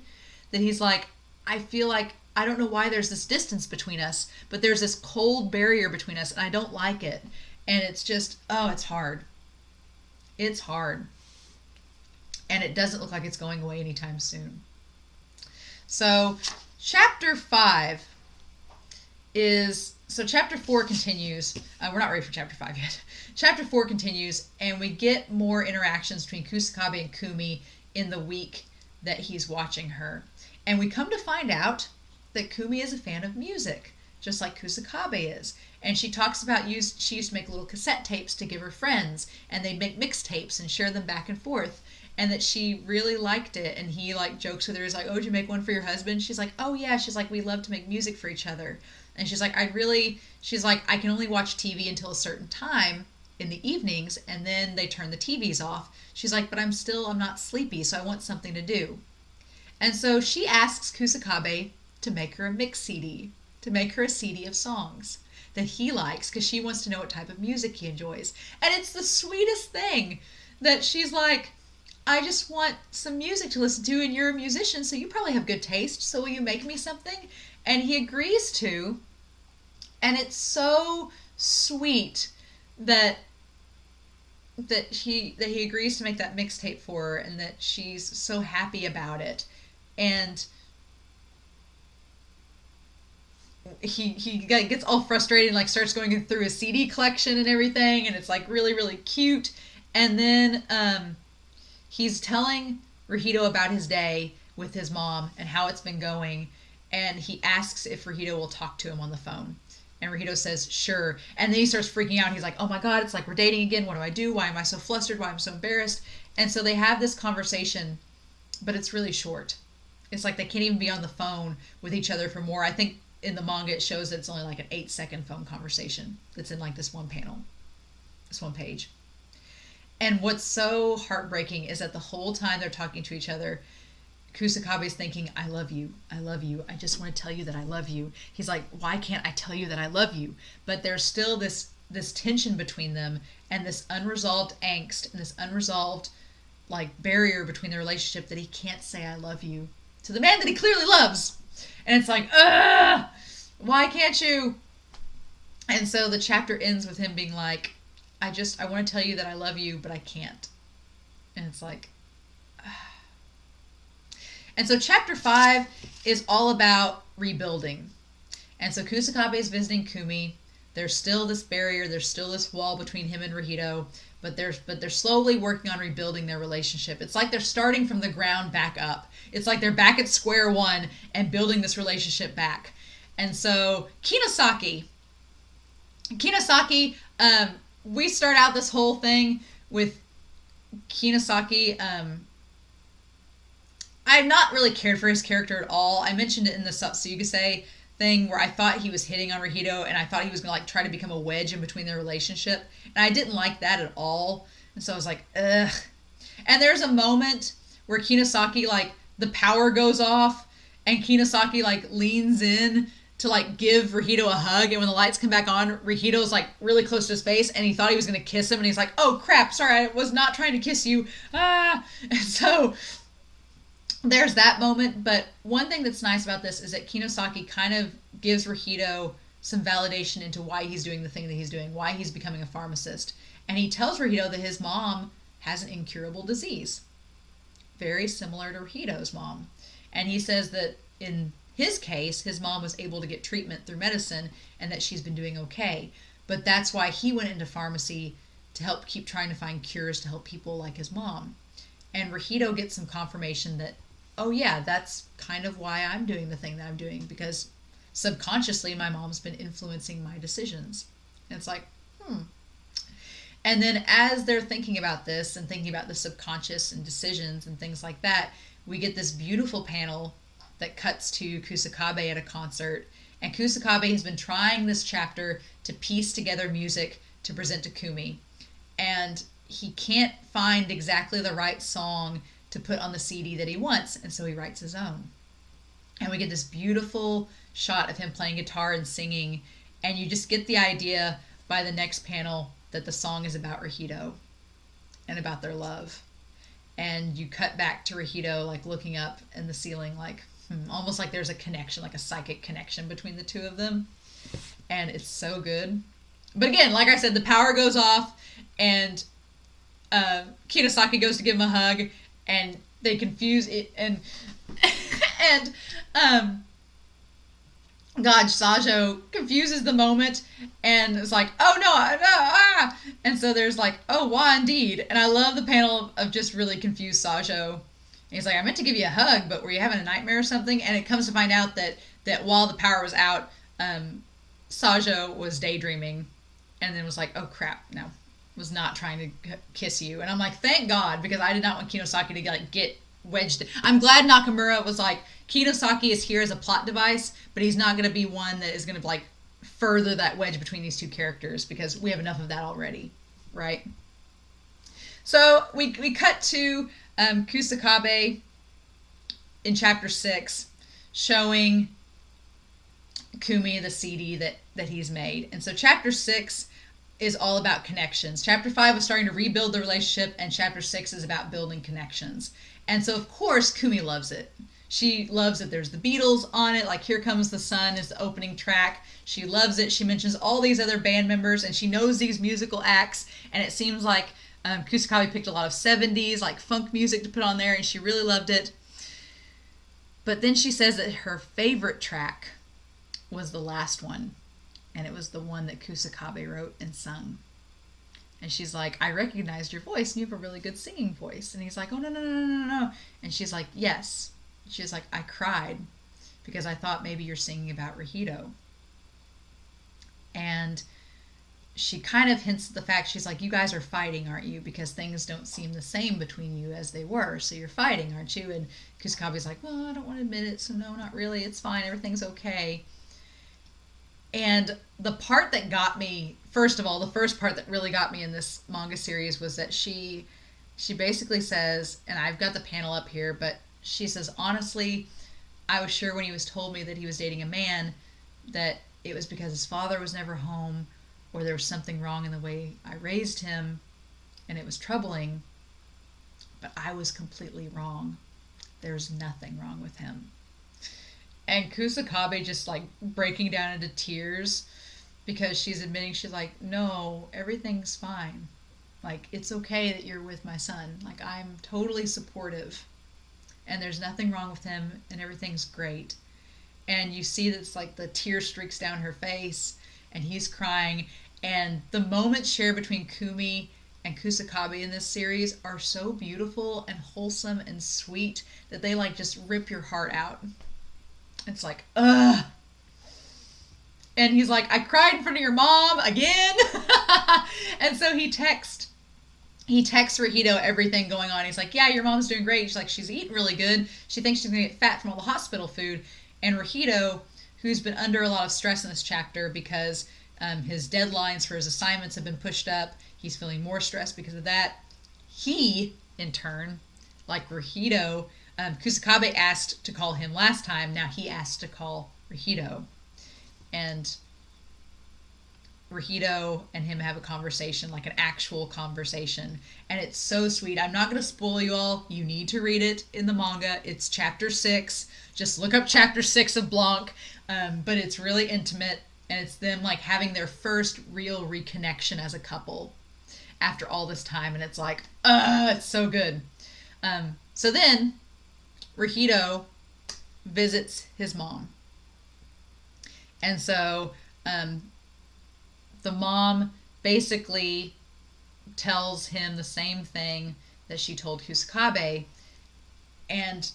that he's like, I feel like I don't know why there's this distance between us, but there's this cold barrier between us, and I don't like it. And it's just, it's hard. It's hard. And it doesn't look like it's going away anytime soon. So chapter 5 chapter 4 continues. We're not ready for chapter 5 yet. Chapter 4 continues, and we get more interactions between Kusakabe and Kumi in the week that he's watching her. And we come to find out that Kumi is a fan of music, just like Kusakabe is. And she talks about she used to make little cassette tapes to give her friends, and they'd make mixtapes and share them back and forth. And that she really liked it. And he like jokes with her. He's like, "Oh, did you make one for your husband?" She's like, "Oh yeah." She's like, "We love to make music for each other." And she's like, she's like, "I can only watch TV until a certain time in the evenings, and then they turn the TVs off." She's like, "But I'm not sleepy, so I want something to do." And so she asks Kusakabe to make her a mix CD, to make her a CD of songs that he likes, because she wants to know what type of music he enjoys. And it's the sweetest thing that she's like, "I just want some music to listen to, and you're a musician, so you probably have good taste, so will you make me something?" And he agrees to, and it's so sweet that he agrees to make that mixtape for her, and that she's so happy about it. And he gets all frustrated and like starts going through his CD collection and everything, and it's like really, really cute. And then he's telling Rahito about his day with his mom and how it's been going, and he asks if Rahito will talk to him on the phone. And Rahito says, "Sure." And then he starts freaking out. He's like, "Oh my God, it's like we're dating again. What do I do? Why am I so flustered? Why am I so embarrassed?" And so they have this conversation, but it's really short. It's like they can't even be on the phone with each other for more. I think in the manga it shows that it's only like an 8-second phone conversation that's in like this one panel, this one page. And what's so heartbreaking is that the whole time they're talking to each other, Kusakabe's thinking, "I love you. I love you. I just want to tell you that I love you." He's like, "Why can't I tell you that I love you?" But there's still this tension between them, and this unresolved angst, and this unresolved like barrier between the relationship, that he can't say "I love you" to the man that he clearly loves. And it's like, ugh, why can't you? And so the chapter ends with him being like, I want to tell you that I love you, but I can't. And it's like, ugh. And so chapter 5 is all about rebuilding. And so Kusakabe is visiting Kumi. There's still this barrier, there's still this wall between him and Rahito, but they're slowly working on rebuilding their relationship. It's like they're starting from the ground back up. It's like they're back at square one and building this relationship back. And so Kinosaki, we start out this whole thing with Kinosaki. I've not really cared for his character at all. I mentioned it in the Doukyuusei thing where I thought he was hitting on Rahito, and I thought he was going to like try to become a wedge in between their relationship. And I didn't like that at all. And so I was like, ugh. And there's a moment where Kinosaki, like, the power goes off, and Kinosaki, like, leans in to, like, give Rahito a hug. And when the lights come back on, Rahito's, like, really close to his face, and he thought he was going to kiss him. And he's like, "Oh, crap, sorry, I was not trying to kiss you. Ah." And so there's that moment. But one thing that's nice about this is that Kinosaki kind of gives Rahito some validation into why he's doing the thing that he's doing, why he's becoming a pharmacist. And he tells Rahito that his mom has an incurable disease, very similar to Rahito's mom. And he says that in his case, his mom was able to get treatment through medicine, and that she's been doing okay. But that's why he went into pharmacy, to help keep trying to find cures to help people like his mom. And Rahito gets some confirmation that, oh yeah, that's kind of why I'm doing the thing that I'm doing, because subconsciously my mom's been influencing my decisions. And it's like, And then as they're thinking about this and thinking about the subconscious and decisions and things like that, we get this beautiful panel that cuts to Kusakabe at a concert. And Kusakabe has been trying this chapter to piece together music to present to Kumi. And he can't find exactly the right song to put on the CD that he wants, and so he writes his own. And we get this beautiful shot of him playing guitar and singing, and you just get the idea by the next panel that the song is about Rahito and about their love. And you cut back to Rahito, like, looking up in the ceiling, like, almost like there's a connection, like a psychic connection between the two of them. And it's so good. But again, like I said, the power goes off, and Kinosaki goes to give him a hug, and they confuse it, and Sajo confuses the moment, and it's like, oh no, and so there's like, oh, why indeed. And I love the panel of just really confused Sajo. And he's like, I meant to give you a hug, but were you having a nightmare or something? And it comes to find out that while the power was out, Sajo was daydreaming and then was like, oh crap, no, was not trying to kiss you. And I'm like, thank God, because I did not want Kinosaki to like get wedged. I'm glad Nakamura was like, Kinosaki is here as a plot device, but he's not going to be one that is going to like further that wedge between these two characters, because we have enough of that already, right? So we cut to Kusakabe in chapter 6 showing Kumi the CD that he's made. And so chapter 6 is all about connections. Chapter 5 was starting to rebuild the relationship, and chapter 6 is about building connections. And so of course Kumi loves it. She loves that there's the Beatles on it, like Here Comes the Sun is the opening track. She loves it. She mentions all these other band members, and she knows these musical acts, and it seems like Kusakabe picked a lot of 70s like funk music to put on there, and she really loved it. But then she says that her favorite track was the last one, and it was the one that Kusakabe wrote and sung. And she's like, I recognized your voice, and you have a really good singing voice. And he's like, oh, no, no, no, no, no, no. And she's like, yes. She's like, I cried because I thought maybe you're singing about Rahito. And she kind of hints at the fact, she's like, you guys are fighting, aren't you? Because things don't seem the same between you as they were. So you're fighting, aren't you? And Kusakabe's like, well, I don't want to admit it. So no, not really. It's fine. Everything's okay. And the part that got me, first of all, the first part that really got me in this manga series was that she basically says, and I've got the panel up here, but she says, honestly, I was sure when he was told me that he was dating a man that it was because his father was never home, or there was something wrong in the way I raised him, and it was troubling. But I was completely wrong. There's nothing wrong with him. And Kusakabe just like breaking down into tears because she's admitting, she's like, no, everything's fine. Like, it's okay that you're with my son. Like, I'm totally supportive. And there's nothing wrong with him, and everything's great. And you see that's like the tear streaks down her face, and he's crying. And the moments shared between Kumi and Kusakabe in this series are so beautiful and wholesome and sweet that they like just rip your heart out. It's like, ugh. And he's like, I cried in front of your mom again. And so he texts Rahito everything going on. He's like, yeah, your mom's doing great. She's like, she's eating really good. She thinks she's going to get fat from all the hospital food. And Rahito, who's been under a lot of stress in this chapter because his deadlines for his assignments have been pushed up, he's feeling more stressed because of that. He, in turn, like Rahito, Kusakabe asked to call him last time. Now he asked to call Rahito. And Rahito and him have a conversation, like an actual conversation. And it's so sweet. I'm not going to spoil you all. You need to read it in the manga. It's chapter 6. Just look up chapter 6 of Blanc. But it's really intimate. And it's them like having their first real reconnection as a couple after all this time. And it's like, it's so good. So then Rahito visits his mom. And so the mom basically tells him the same thing that she told Kusakabe, and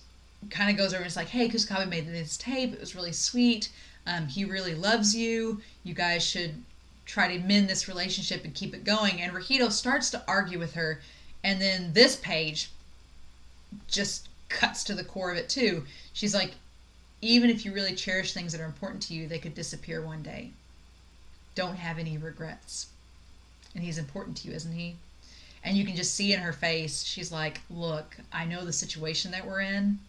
kind of goes over and is like, hey, Kusakabe made this tape. It was really sweet. He really loves you. You guys should try to mend this relationship and keep it going. And Rahito starts to argue with her. And then this page just cuts to the core of it too. She's like, even if you really cherish things that are important to you, they could disappear one day. Don't have any regrets. And he's important to you, isn't he? And you can just see in her face, she's like, look, I know the situation that we're in.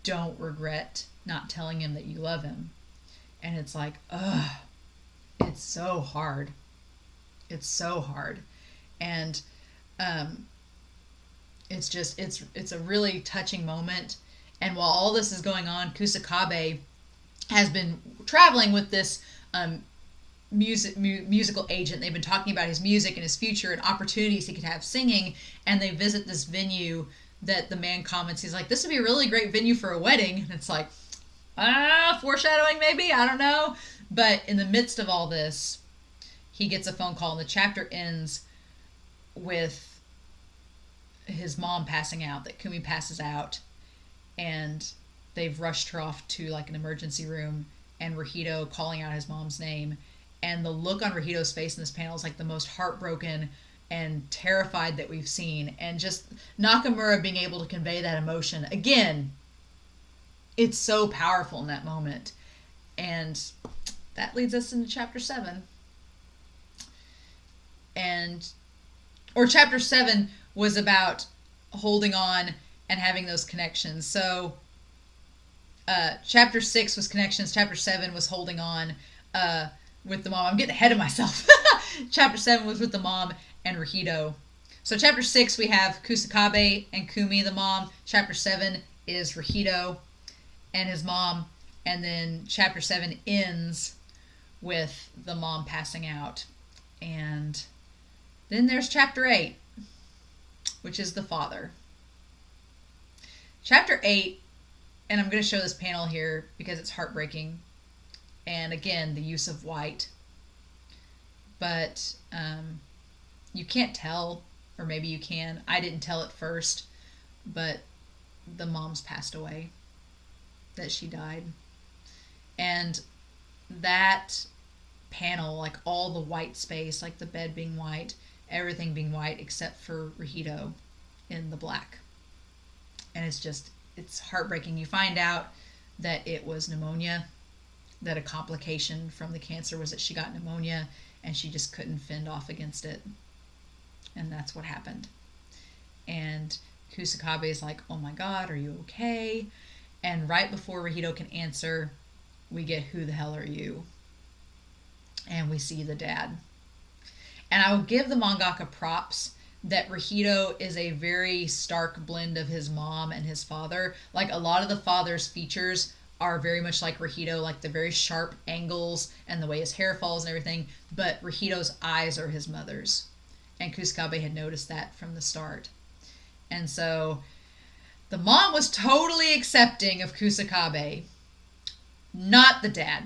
Don't regret not telling him that you love him. And it's like, ugh, it's so hard. It's so hard. And it's a really touching moment. And while all this is going on, Kusakabe has been traveling with this musical agent. They've been talking about his music and his future and opportunities he could have singing. And they visit this venue that the man comments. He's like, this would be a really great venue for a wedding. And it's like, foreshadowing maybe? I don't know. But in the midst of all this, he gets a phone call, and the chapter ends with his mom passing out, that Kumi passes out. And they've rushed her off to like an emergency room, and Rahito calling out his mom's name. And the look on Rahito's face in this panel is like the most heartbroken and terrified that we've seen. And just Nakamura being able to convey that emotion. Again, it's so powerful in that moment. And that leads us into chapter 7. Or chapter 7 was about holding on and having those connections. So chapter 6 was connections. Chapter 7 was holding on with the mom. I'm getting ahead of myself. Chapter 7 was with the mom and Rahito. So chapter 6 we have Kusakabe and Kumi, the mom. Chapter 7 is Rahito and his mom. And then chapter 7 ends with the mom passing out. And then there's chapter 8, which is the father. Chapter 8, and I'm going to show this panel here because it's heartbreaking. And again, the use of white. But you can't tell, or maybe you can. I didn't tell at first, but the mom's passed away. That she died. And that panel, like all the white space, like the bed being white, everything being white except for Rahito in the black. And it's heartbreaking. You find out that it was pneumonia, that a complication from the cancer was that she got pneumonia and she just couldn't fend off against it. And that's what happened. And Kusakabe is like, oh my God, are you okay? And right before Rahito can answer, we get, who the hell are you? And we see the dad. And I will give the mangaka props that Rahito is a very stark blend of his mom and his father. Like a lot of the father's features are very much like Rahito, like the very sharp angles and the way his hair falls and everything. But Rahito's eyes are his mother's. And Kusakabe had noticed that from the start. And so the mom was totally accepting of Kusakabe. Not the dad.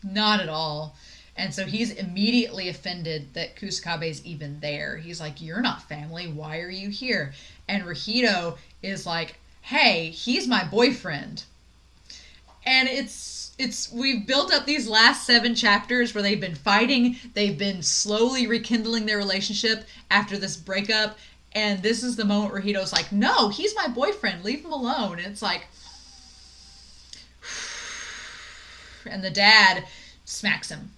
Not at all. And so he's immediately offended that Kusakabe's even there. He's like, you're not family. Why are you here? And Rahito is like, hey, he's my boyfriend. And we've built up these last 7 chapters where they've been fighting. They've been slowly rekindling their relationship after this breakup. And this is the moment where Rahito's like, no, he's my boyfriend. Leave him alone. And it's like, and the dad smacks him.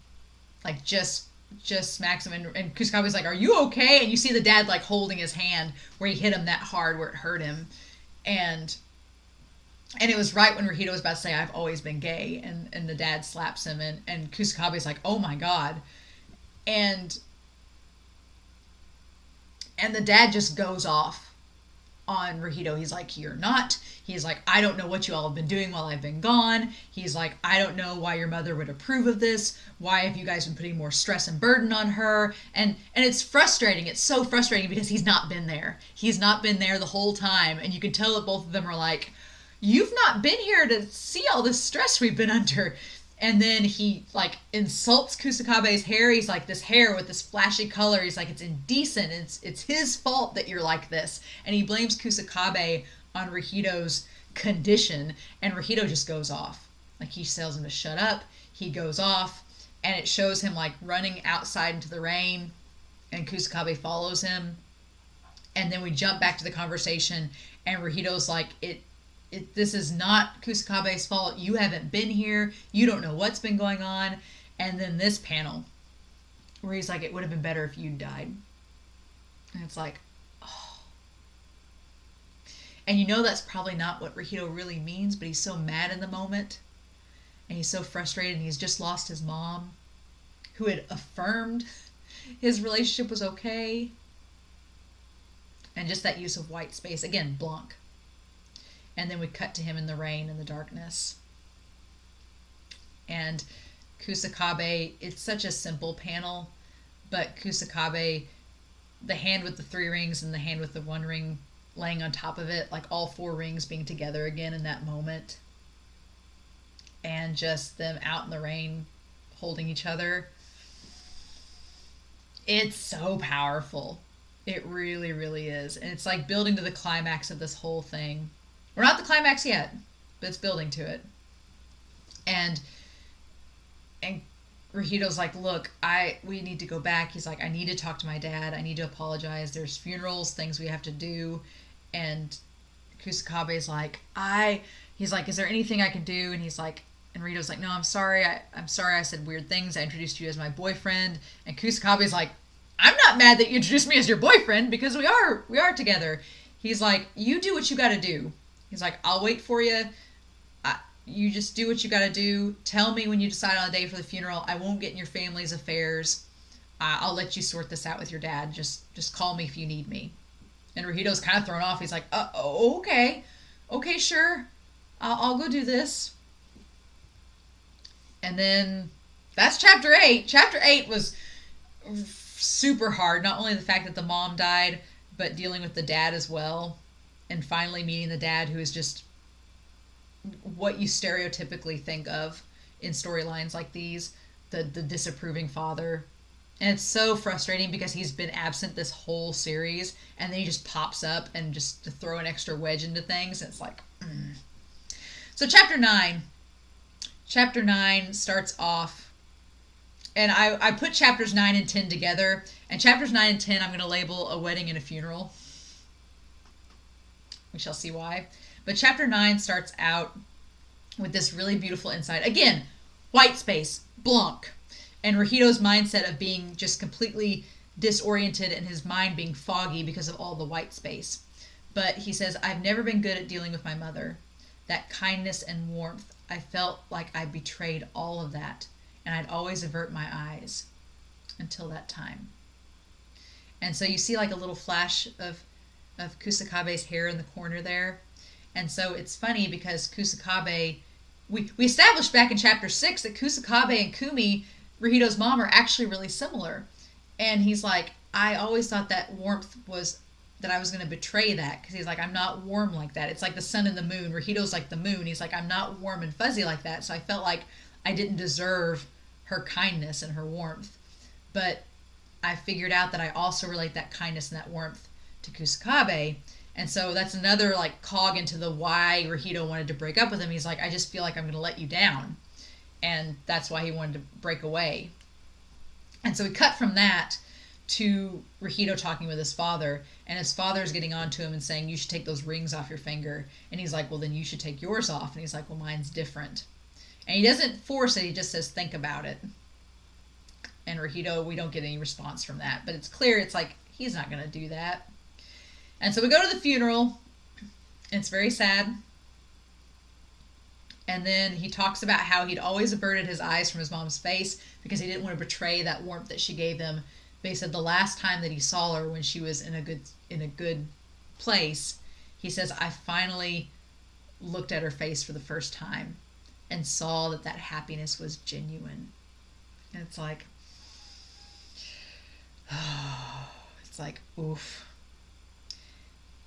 Like, just smacks him. And Kusakabe's like, are you okay? And you see the dad, like, holding his hand where he hit him that hard where it hurt him. And it was right when Rahito was about to say, I've always been gay. And the dad slaps him. And Kusakabe's like, oh, my God. And the dad just goes off on Rahito. He's like, you're not. He's like, I don't know what you all have been doing while I've been gone. He's like, I don't know why your mother would approve of this. Why have you guys been putting more stress and burden on her? And it's frustrating. It's so frustrating because he's not been there. He's not been there the whole time. And you can tell that both of them are like, you've not been here to see all this stress we've been under. And then he, like, insults Kusakabe's hair. He's like, this hair with this flashy color. He's like, it's indecent. It's his fault that you're like this. And he blames Kusakabe on Rahito's condition. And Rahito just goes off. Like, he tells him to shut up. He goes off. And it shows him, like, running outside into the rain. And Kusakabe follows him. And then we jump back to the conversation. And Rahito's like, this is not Kusakabe's fault. You haven't been here. You don't know what's been going on. And then this panel where he's like, it would have been better if you died. And it's like, oh. And you know that's probably not what Rahito really means, but he's so mad in the moment. And he's so frustrated, and he's just lost his mom, who had affirmed his relationship was okay. And just that use of white space. Again, Blanc. And then we cut to him in the rain and the darkness. And Kusakabe, it's such a simple panel, but Kusakabe, the hand with the 3 rings and the hand with the 1 ring laying on top of it, like all 4 rings being together again in that moment. And just them out in the rain holding each other. It's so powerful. It really, really is. And it's like building to the climax of this whole thing. We're not at the climax yet, but it's building to it. And And Rahito's like, look, we need to go back. He's like, I need to talk to my dad. I need to apologize. There's funerals, things we have to do. And Kusakabe's like, he's like, is there anything I can do? And he's like, and Rito's like, no, I'm sorry. I'm sorry I said weird things. I introduced you as my boyfriend. And Kusakabe's like, I'm not mad that you introduced me as your boyfriend because we are together. He's like, you do what you got to do. He's like, I'll wait for you. You just do what you got to do. Tell me when you decide on a day for the funeral. I won't get in your family's affairs. I'll let you sort this out with your dad. Just call me if you need me. And Rahito's kind of thrown off. He's like, okay. Okay, sure. I'll go do this. And then that's chapter 8. Chapter 8 was super hard. Not only the fact that the mom died, but dealing with the dad as well. And finally meeting the dad, who is just what you stereotypically think of in storylines like these, the disapproving father. And it's so frustrating because he's been absent this whole series, and then he just pops up and just to throw an extra wedge into things. And it's like, So chapter 9 starts off, and I put chapters 9 and 10 together, and chapters 9 and 10 I'm going to label a wedding and a funeral. We shall see why. But chapter 9 starts out with this really beautiful insight. Again, white space, Blanc. And Rahito's mindset of being just completely disoriented and his mind being foggy because of all the white space. But he says, I've never been good at dealing with my mother. That kindness and warmth, I felt like I betrayed all of that. And I'd always avert my eyes until that time. And so you see like a little flash of Kusakabe's hair in the corner there. And so it's funny because Kusakabe, we established back in chapter 6 that Kusakabe and Kumi, Rahito's mom, are actually really similar. And he's like, I always thought that warmth was, that I was going to betray that. Because he's like, I'm not warm like that. It's like the sun and the moon. Rahito's like the moon. He's like, I'm not warm and fuzzy like that. So I felt like I didn't deserve her kindness and her warmth. But I figured out that I also relate that kindness and that warmth to Kusakabe. And so that's another like cog into the why Rahito wanted to break up with him. He's like, I just feel like I'm going to let you down. And that's why he wanted to break away. And so we cut from that to Rahito talking with his father. And his father's getting on to him and saying, you should take those rings off your finger. And he's like, well, then you should take yours off. And he's like, well, mine's different. And he doesn't force it. He just says, think about it. And Rahito, we don't get any response from that. But it's clear, it's like, he's not going to do that. And so we go to the funeral. And it's very sad. And then he talks about how he'd always averted his eyes from his mom's face because he didn't want to betray that warmth that she gave him. But he said the last time that he saw her when she was in a good place, he says, I finally looked at her face for the first time and saw that happiness was genuine. And it's like, it's like, oof.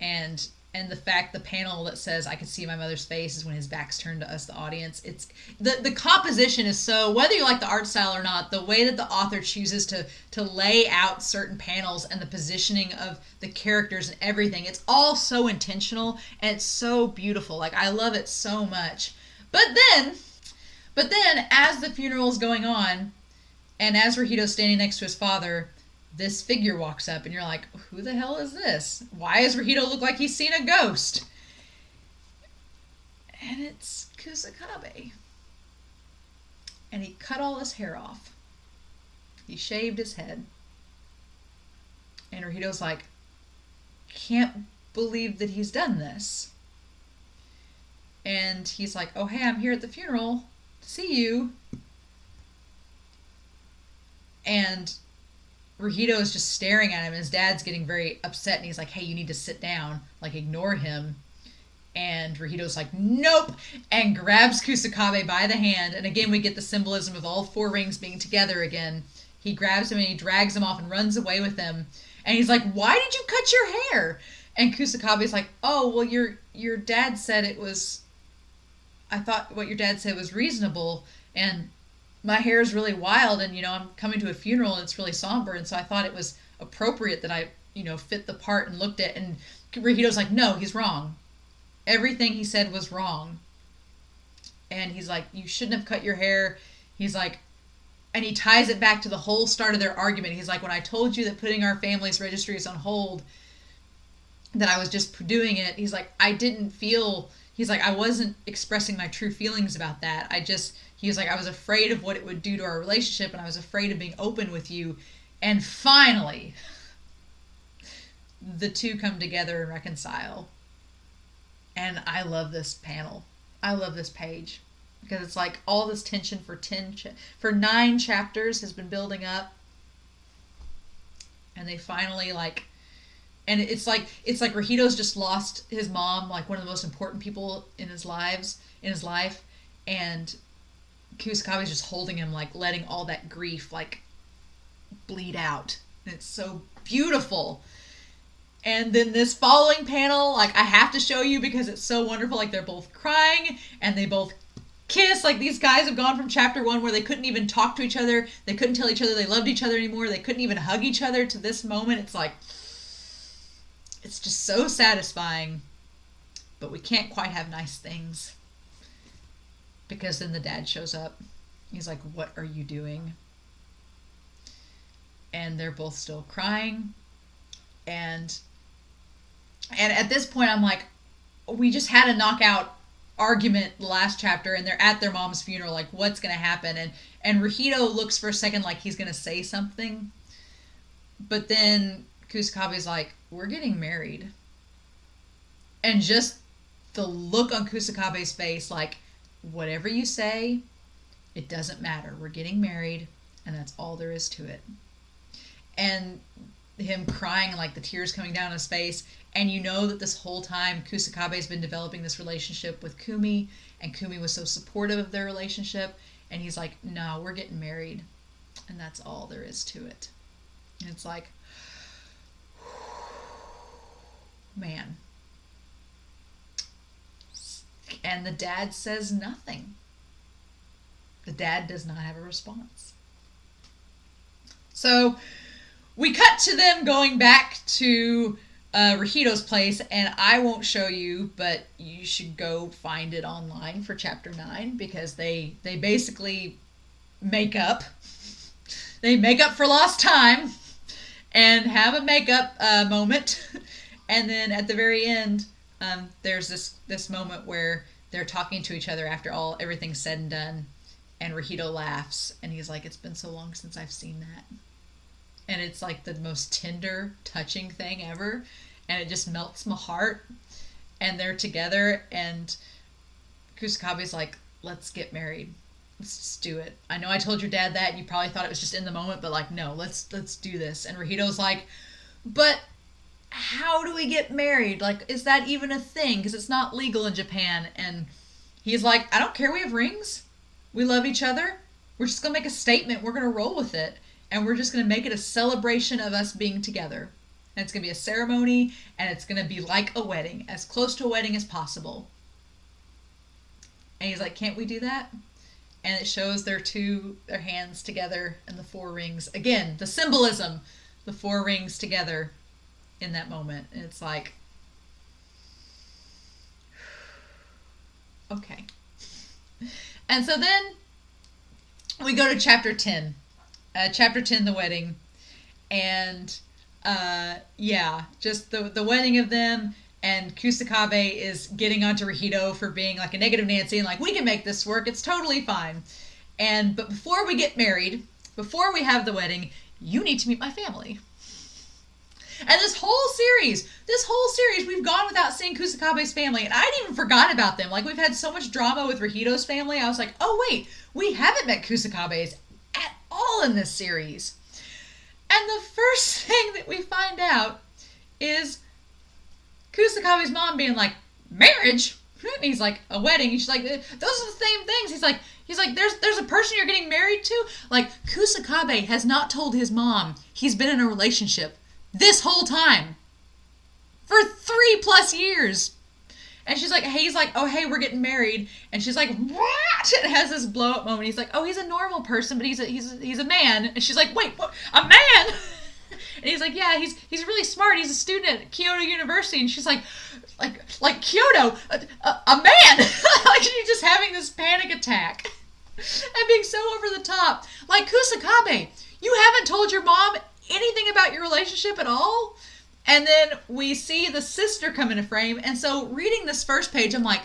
And the fact, the panel that says I could see my mother's face is when his back's turned to us, the audience. It's the composition is so, whether you like the art style or not, the way that the author chooses to lay out certain panels and the positioning of the characters and everything, it's all so intentional and it's so beautiful. Like, I love it so much. But then as the funeral is going on and as Rahito's standing next to his father, this figure walks up and you're like, who the hell is this? Why does Rahito look like he's seen a ghost? And it's Kusakabe. And he cut all his hair off. He shaved his head. And Rahito's like, can't believe that he's done this. And he's like, oh, hey, I'm here at the funeral to see you. And Rahito is just staring at him, and his dad's getting very upset, and he's like, hey, you need to sit down, like, ignore him. And Rahito's like, nope, and grabs Kusakabe by the hand, and again we get the symbolism of all four rings being together again. He grabs him and he drags him off and runs away with him, and he's like, why did you cut your hair? And Kusakabe's like, oh, well, your dad said it was, I thought what your dad said was reasonable, and my hair is really wild, and, I'm coming to a funeral, and it's really somber, and so I thought it was appropriate that I, fit the part and looked at, and Rahito's like, no, he's wrong. Everything he said was wrong. And he's like, you shouldn't have cut your hair. He's like, And he ties it back to the whole start of their argument. He's like, when I told you that putting our family's registry is on hold, that I was just doing it. He's like, I didn't feel, he's like, I wasn't expressing my true feelings about that. He was like, I was afraid of what it would do to our relationship, and I was afraid of being open with you. And finally, the two come together and reconcile. And I love this panel. I love this page. Because it's like all this tension for 9 chapters has been building up. And they finally and it's like Rahito's just lost his mom, like one of the most important people in his life, and Kusakabe's just holding him, like letting all that grief like bleed out. And it's so beautiful. And then this following panel, like I have to show you because it's so wonderful. Like they're both crying and they both kiss. Like these guys have gone from chapter 1 where they couldn't even talk to each other, they couldn't tell each other they loved each other anymore, they couldn't even hug each other, to this moment. It's like, it's just so satisfying. But we can't quite have nice things, because then the dad shows up. He's like, what are you doing? And they're both still crying. And at this point I'm like, we just had a knockout argument last chapter, and they're at their mom's funeral, like what's gonna happen? And Rahito looks for a second like he's gonna say something, but then Kusakabe's like, we're getting married. And just the look on Kusakabe's face, like, whatever you say, it doesn't matter, we're getting married, and that's all there is to it. And him crying, like the tears coming down his face, and you know that this whole time Kusakabe's been developing this relationship with Kumi, and Kumi was so supportive of their relationship, and he's like, no, we're getting married, and that's all there is to it. And it's like, man. And the dad says nothing. The dad does not have a response. So we cut to them going back to Rahito's place, and I won't show you, but you should go find it online for chapter 9, because they basically make up. They make up for lost time and have a makeup moment. And then at the very end, there's this moment where they're talking to each other after everything's said and done, and Rahito laughs, and he's like, it's been so long since I've seen that. And it's like the most tender, touching thing ever. And it just melts my heart. And they're together. And Kusakabe's like, let's get married. Let's just do it. I know I told your dad that. And you probably thought it was just in the moment. But like, no, let's do this. And Rahito's like, but how do we get married? Like, is that even a thing? Because it's not legal in Japan. And he's like, I don't care. We have rings. We love each other. We're just going to make a statement. We're going to roll with it. And we're just going to make it a celebration of us being together. And it's going to be a ceremony, and it's going to be like a wedding, as close to a wedding as possible. And he's like, can't we do that? And it shows their hands together and the 4 rings. Again, the symbolism, the 4 rings together in that moment. And it's like, okay. And so then we go to chapter 10. Chapter 10, the wedding. And just the wedding of them, and Kusakabe is getting onto Rahito for being like a negative Nancy and like, we can make this work, it's totally fine. But before we get married, before we have the wedding, you need to meet my family. And this whole series, we've gone without seeing Kusakabe's family, and I'd even forgot about them. Like, we've had so much drama with Rahito's family, I was like, oh wait, we haven't met Kusakabe's at all in this series. And the first thing that we find out is Kusakabe's mom being like, marriage? And he's like, a wedding. And she's like, those are the same things. He's like, there's a person you're getting married to? Like, Kusakabe has not told his mom he's been in a relationship this whole time. For 3+ years. And she's like, he's like, oh, hey, we're getting married. And she's like, what? And has this blow up moment. He's like, oh, he's a normal person, but he's a man. And she's like, wait, what? A man? And he's like, yeah, he's really smart. He's a student at Kyoto University. And she's like Kyoto, a man? Like, she's just having this panic attack. and being so over the top. Like, Kusakabe, you haven't told your mom anything about your relationship at all? And then we see the sister come into frame. And so reading this first page, I'm like,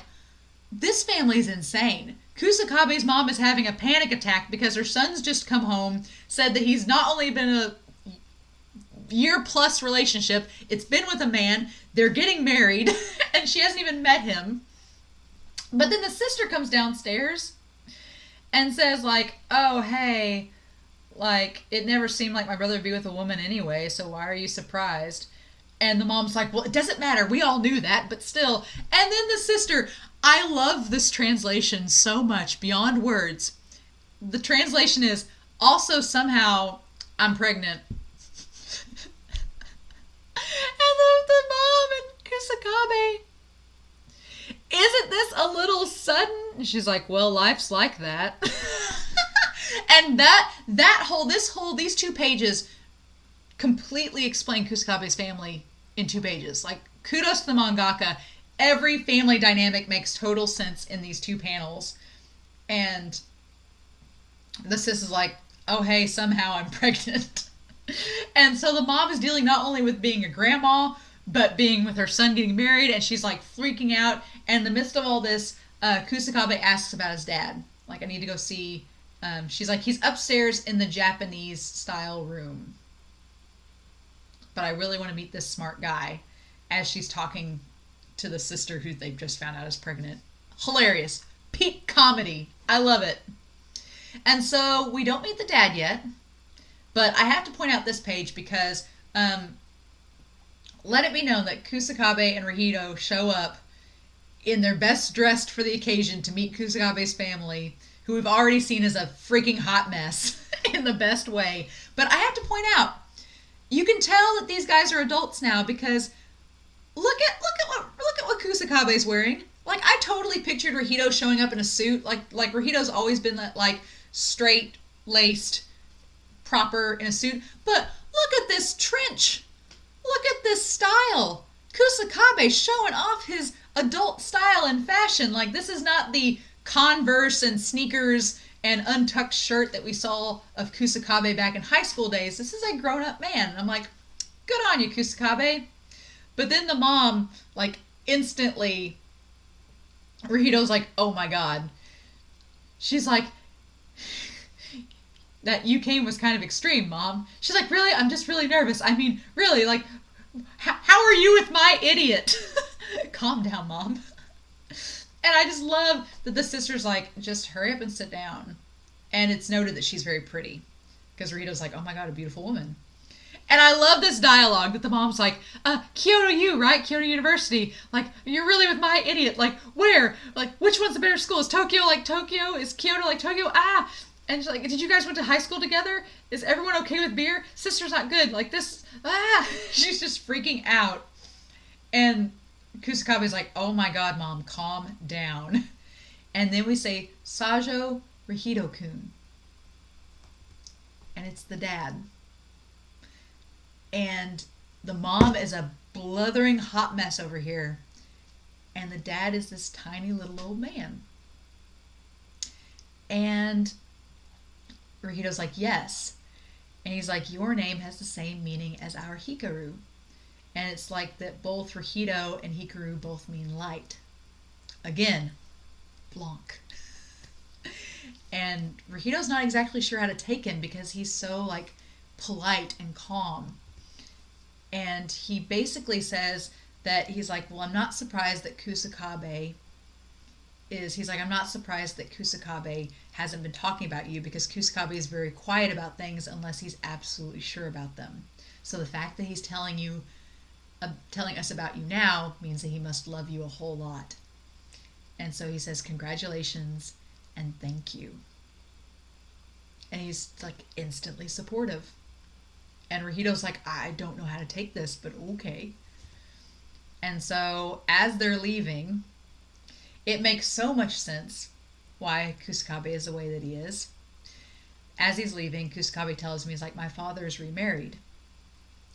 this family's insane. Kusakabe's mom is having a panic attack because her son's just come home, said that he's not only been in a year-plus relationship, it's been with a man, they're getting married, and she hasn't even met him. But then the sister comes downstairs and says, like, oh, hey, like, it never seemed like my brother would be with a woman anyway, so why are you surprised? And the mom's like, well, it doesn't matter. We all knew that, but still. And then the sister, I love this translation so much, beyond words. The translation is, also somehow, I'm pregnant. And the mom and Kusakabe, isn't this a little sudden? And she's like, well, life's like that. And these 2 pages completely explain Kusakabe's family in 2 pages. Like, kudos to the mangaka. Every family dynamic makes total sense in these 2 panels. And the sis is like, oh, hey, somehow I'm pregnant. And so the mom is dealing not only with being a grandma, but being with her son getting married, and she's like freaking out. And in the midst of all this, Kusakabe asks about his dad. Like, I need to go see. She's like, he's upstairs in the Japanese style room. But I really want to meet this smart guy, as she's talking to the sister who they've just found out is pregnant. Hilarious. Peak comedy. I love it. And so we don't meet the dad yet. But I have to point out this page because let it be known that Kusakabe and Rahido show up in their best dressed for the occasion to meet Kusakabe's family, who we've already seen as a freaking hot mess in the best way. But I have to point out, you can tell that these guys are adults now because look at what Kusakabe's wearing. Like, I totally pictured Rahido showing up in a suit. Like Rahido's always been that, like, straight laced, proper in a suit. But look at this trench. Look at this style. Kusakabe showing off his adult style and fashion. Like, this is not the Converse and sneakers and untucked shirt that we saw of Kusakabe back in high school days. This is a grown-up man. And I'm like, good on you, Kusakabe. But then the mom, like, instantly, Rahido's like, oh my god. She's like, that you came was kind of extreme, Mom. She's like, really? I'm just really nervous. I mean, really, like, how are you with my idiot? Calm down, Mom. And I just love that the sister's like, just hurry up and sit down. And it's noted that she's very pretty. Because Rahido's like, oh my god, a beautiful woman. And I love this dialogue that the mom's like, Kyoto U, right? Kyoto University. Like, you're really with my idiot. Like, where? Like, which one's the better school? Is Tokyo like Tokyo? Is Kyoto like Tokyo? Ah! And she's like, did you guys went to high school together? Is everyone okay with beer? Sister's not good. Like this, ah! She's just freaking out. And Kusakabe's like, oh my god, Mom, calm down. And then we say, Sajo Rahido-kun. And it's the dad. And the mom is a blithering hot mess over here. And the dad is this tiny little old man. And Rahido's like, yes. And he's like, your name has the same meaning as our Hikaru. And it's like that both Rahido and Hikaru both mean light. Again, Blanc. And Rahido's not exactly sure how to take him because he's so, like, polite and calm. And he basically says that he's like, well, I'm not surprised that Kusakabe hasn't been talking about you because Kusakabe is very quiet about things unless he's absolutely sure about them. So the fact that he's telling us about you now means that he must love you a whole lot. And so he says, congratulations and thank you. And he's like instantly supportive. And Rahido's like, I don't know how to take this, but okay. And so as they're leaving, it makes so much sense why Kusakabe is the way that he is. As he's leaving, Kusakabe tells me, he's like, my father's remarried.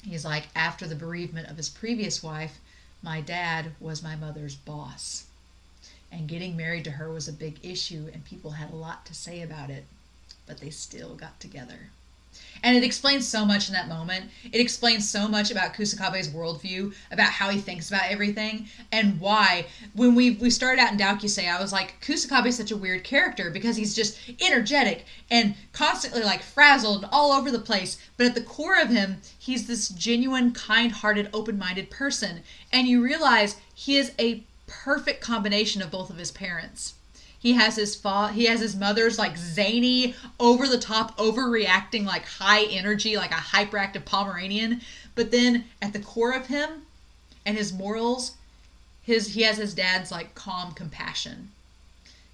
He's like, after the bereavement of his previous wife, my dad was my mother's boss. And getting married to her was a big issue, and people had a lot to say about it. But they still got together. And it explains so much in that moment. It explains so much about Kusakabe's worldview, about how he thinks about everything, and why. When we started out in Doukyuusei, I was like, Kusakabe's such a weird character because he's just energetic and constantly like frazzled all over the place. But at the core of him, he's this genuine, kind-hearted, open-minded person. And you realize he is a perfect combination of both of his parents. He has his mother's like zany, over the top, overreacting, like high energy, like a hyperactive Pomeranian. But then at the core of him and his morals, he has his dad's like calm compassion.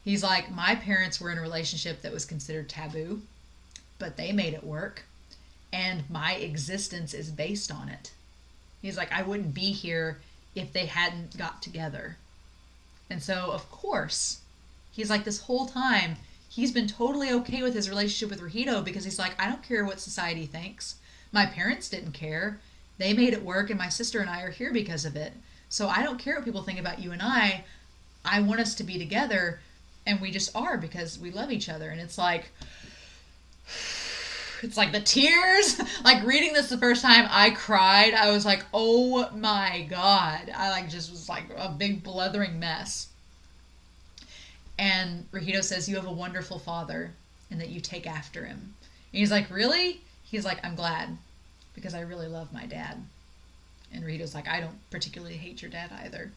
He's like, my parents were in a relationship that was considered taboo, but they made it work, and my existence is based on it. He's like, I wouldn't be here if they hadn't got together. And so, of course, he's like, this whole time, he's been totally okay with his relationship with Rahito because he's like, I don't care what society thinks. My parents didn't care. They made it work, and my sister and I are here because of it. So I don't care what people think about you and I. I want us to be together, and we just are because we love each other. And it's like the tears. Like reading this the first time, I cried. I was like, oh my God. I like just was like a big blethering mess. And Rahito says, you have a wonderful father and that you take after him. And he's like, really? He's like, I'm glad because I really love my dad. And Rahito's like, I don't particularly hate your dad either.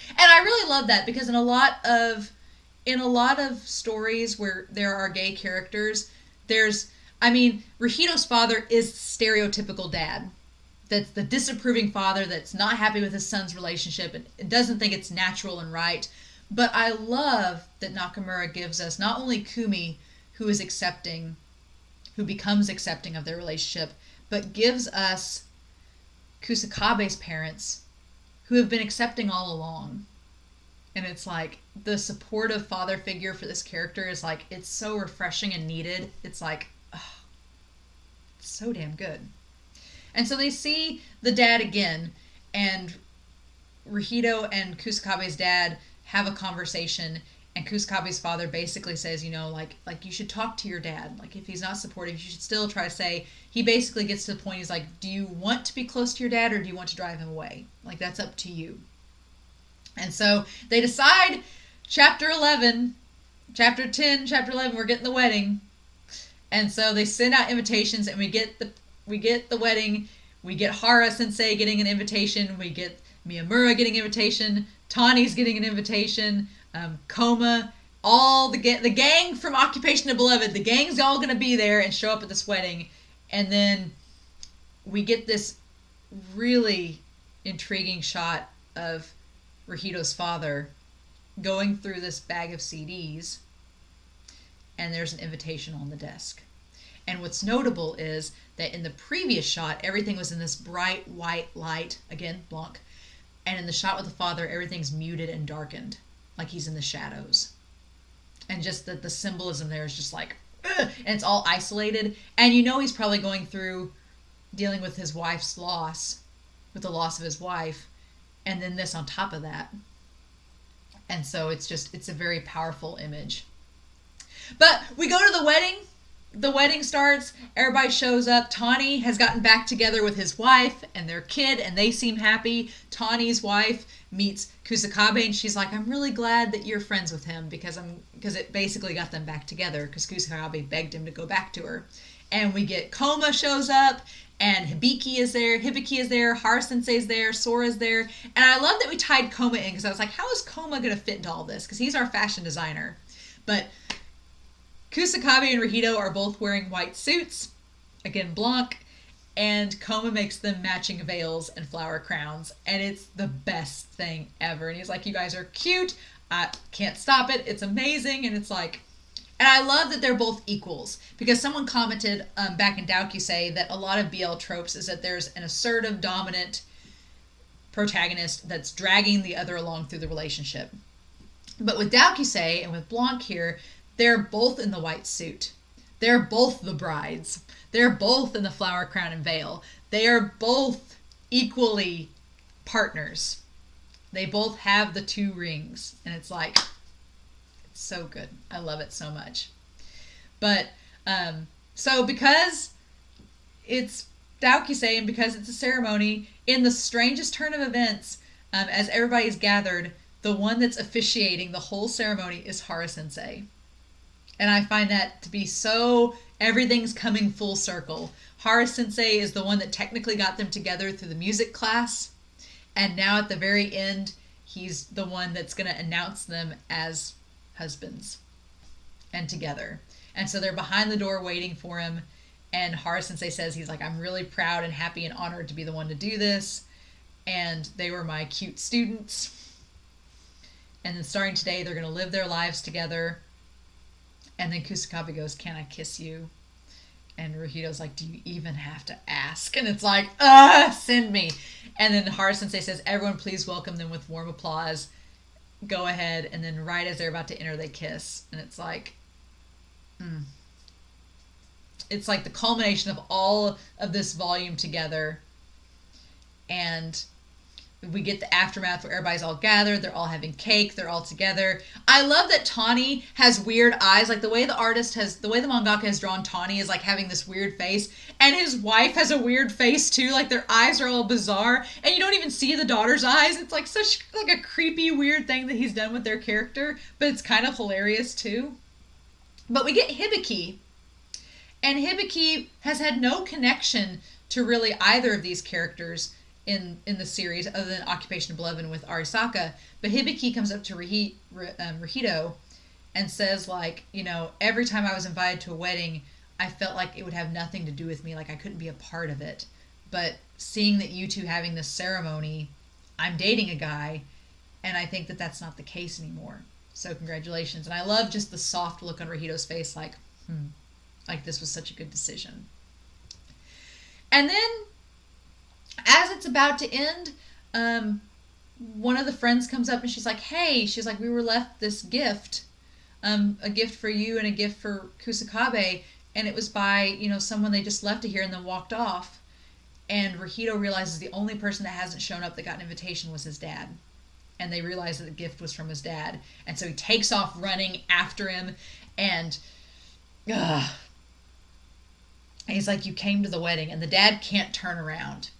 And I really love that because in a lot of stories where there are gay characters, Rahito's father is stereotypical dad. That's the disapproving father that's not happy with his son's relationship and doesn't think it's natural and right. But I love that Nakamura gives us not only Kumi, who becomes accepting of their relationship, but gives us Kusakabe's parents, who have been accepting all along. And it's like, the supportive father figure for this character is like, it's so refreshing and needed. It's like, oh, it's so damn good. And so they see the dad again, and Rahito and Kusakabe's dad have a conversation, and Kusakabe's father basically says, like you should talk to your dad. Like if he's not supportive, you should still try to say. He basically gets to the point, he's like, do you want to be close to your dad or do you want to drive him away? Like that's up to you. And so they decide chapter 10, chapter 11, we're getting the wedding. And so they send out invitations, and we get the wedding. We get Hara Sensei getting an invitation. We get Miyamura getting an invitation. Tani's getting an invitation. Koma, all the gang from Occupation of Beloved. The gang's all going to be there and show up at this wedding. And then we get this really intriguing shot of Rahito's father going through this bag of CDs, and there's an invitation on the desk. And what's notable is that in the previous shot, everything was in this bright white light, again, Blanc, and in the shot with the father, everything's muted and darkened, like he's in the shadows. And just that the symbolism there is just like, ugh, and it's all isolated. And he's probably going through dealing with his wife's loss, with the loss of his wife, and then this on top of that. And so it's a very powerful image. But we go to the wedding. The wedding starts. Everybody shows up. Tani has gotten back together with his wife and their kid, and they seem happy. Tani's wife meets Kusakabe, and she's like, I'm really glad that you're friends with him because it basically got them back together because Kusakabe begged him to go back to her. And we get Koma shows up, and Hibiki is there, Hara Sensei's there, Sora's there. And I love that we tied Koma in because I was like, how is Koma going to fit into all this? Because he's our fashion designer. But Kusakabe and Rahito are both wearing white suits, again Blanc, and Koma makes them matching veils and flower crowns, and it's the best thing ever. And he's like, you guys are cute, I can't stop it, it's amazing. And it's like, and I love that they're both equals, because someone commented back in Doukyuusei that a lot of BL tropes is that there's an assertive, dominant protagonist that's dragging the other along through the relationship. But with Doukyuusei and with Blanc here, they're both in the white suit. They're both the brides. They're both in the flower crown and veil. They are both equally partners. They both have the 2 rings. And it's like, So good. I love it so much. But so because it's Doukyuusei and because it's a ceremony, in the strangest turn of events, as everybody's gathered, the one that's officiating the whole ceremony is Hara Sensei. And I find that to be so, everything's coming full circle. Hara Sensei is the one that technically got them together through the music class. And now at the very end, he's the one that's going to announce them as husbands and together. And so they're behind the door waiting for him. And Hara Sensei says, he's like, I'm really proud and happy and honored to be the one to do this. And they were my cute students. And then starting today, they're going to live their lives together. And then Kusakabe goes, can I kiss you? And Ruhido's like, do you even have to ask? And it's like, send me. And then Hara Sensei says, everyone please welcome them with warm applause. Go ahead. And then right as they're about to enter, they kiss. And it's like, it's like the culmination of all of this volume together. And we get the aftermath where everybody's all gathered. They're all having cake. They're all together. I love that Tani has weird eyes. Like the way the mangaka has drawn Tani is like having this weird face. And his wife has a weird face too. Like their eyes are all bizarre. And you don't even see the daughter's eyes. It's like such like a creepy, weird thing that he's done with their character. But it's kind of hilarious too. But we get Hibiki. And Hibiki has had no connection to really either of these characters in the series, other than Occupation of Beloved with Arisaka. But Hibiki comes up to Ruhido and says, like, you know, every time I was invited to a wedding, I felt like it would have nothing to do with me, like I couldn't be a part of it. But seeing that you two having this ceremony, I'm dating a guy, and I think that that's not the case anymore. So congratulations. And I love just the soft look on Ruhido's face, like, like this was such a good decision. And then, as it's about to end, one of the friends comes up and she's like, hey, she's like, we were left this gift, a gift for you and a gift for Kusakabe, and it was by, you know, someone they just left it here and then walked off. And Ruhido realizes the only person that hasn't shown up that got an invitation was his dad. And they realize that the gift was from his dad. And so he takes off running after him, and he's like, you came to the wedding, and the dad can't turn around.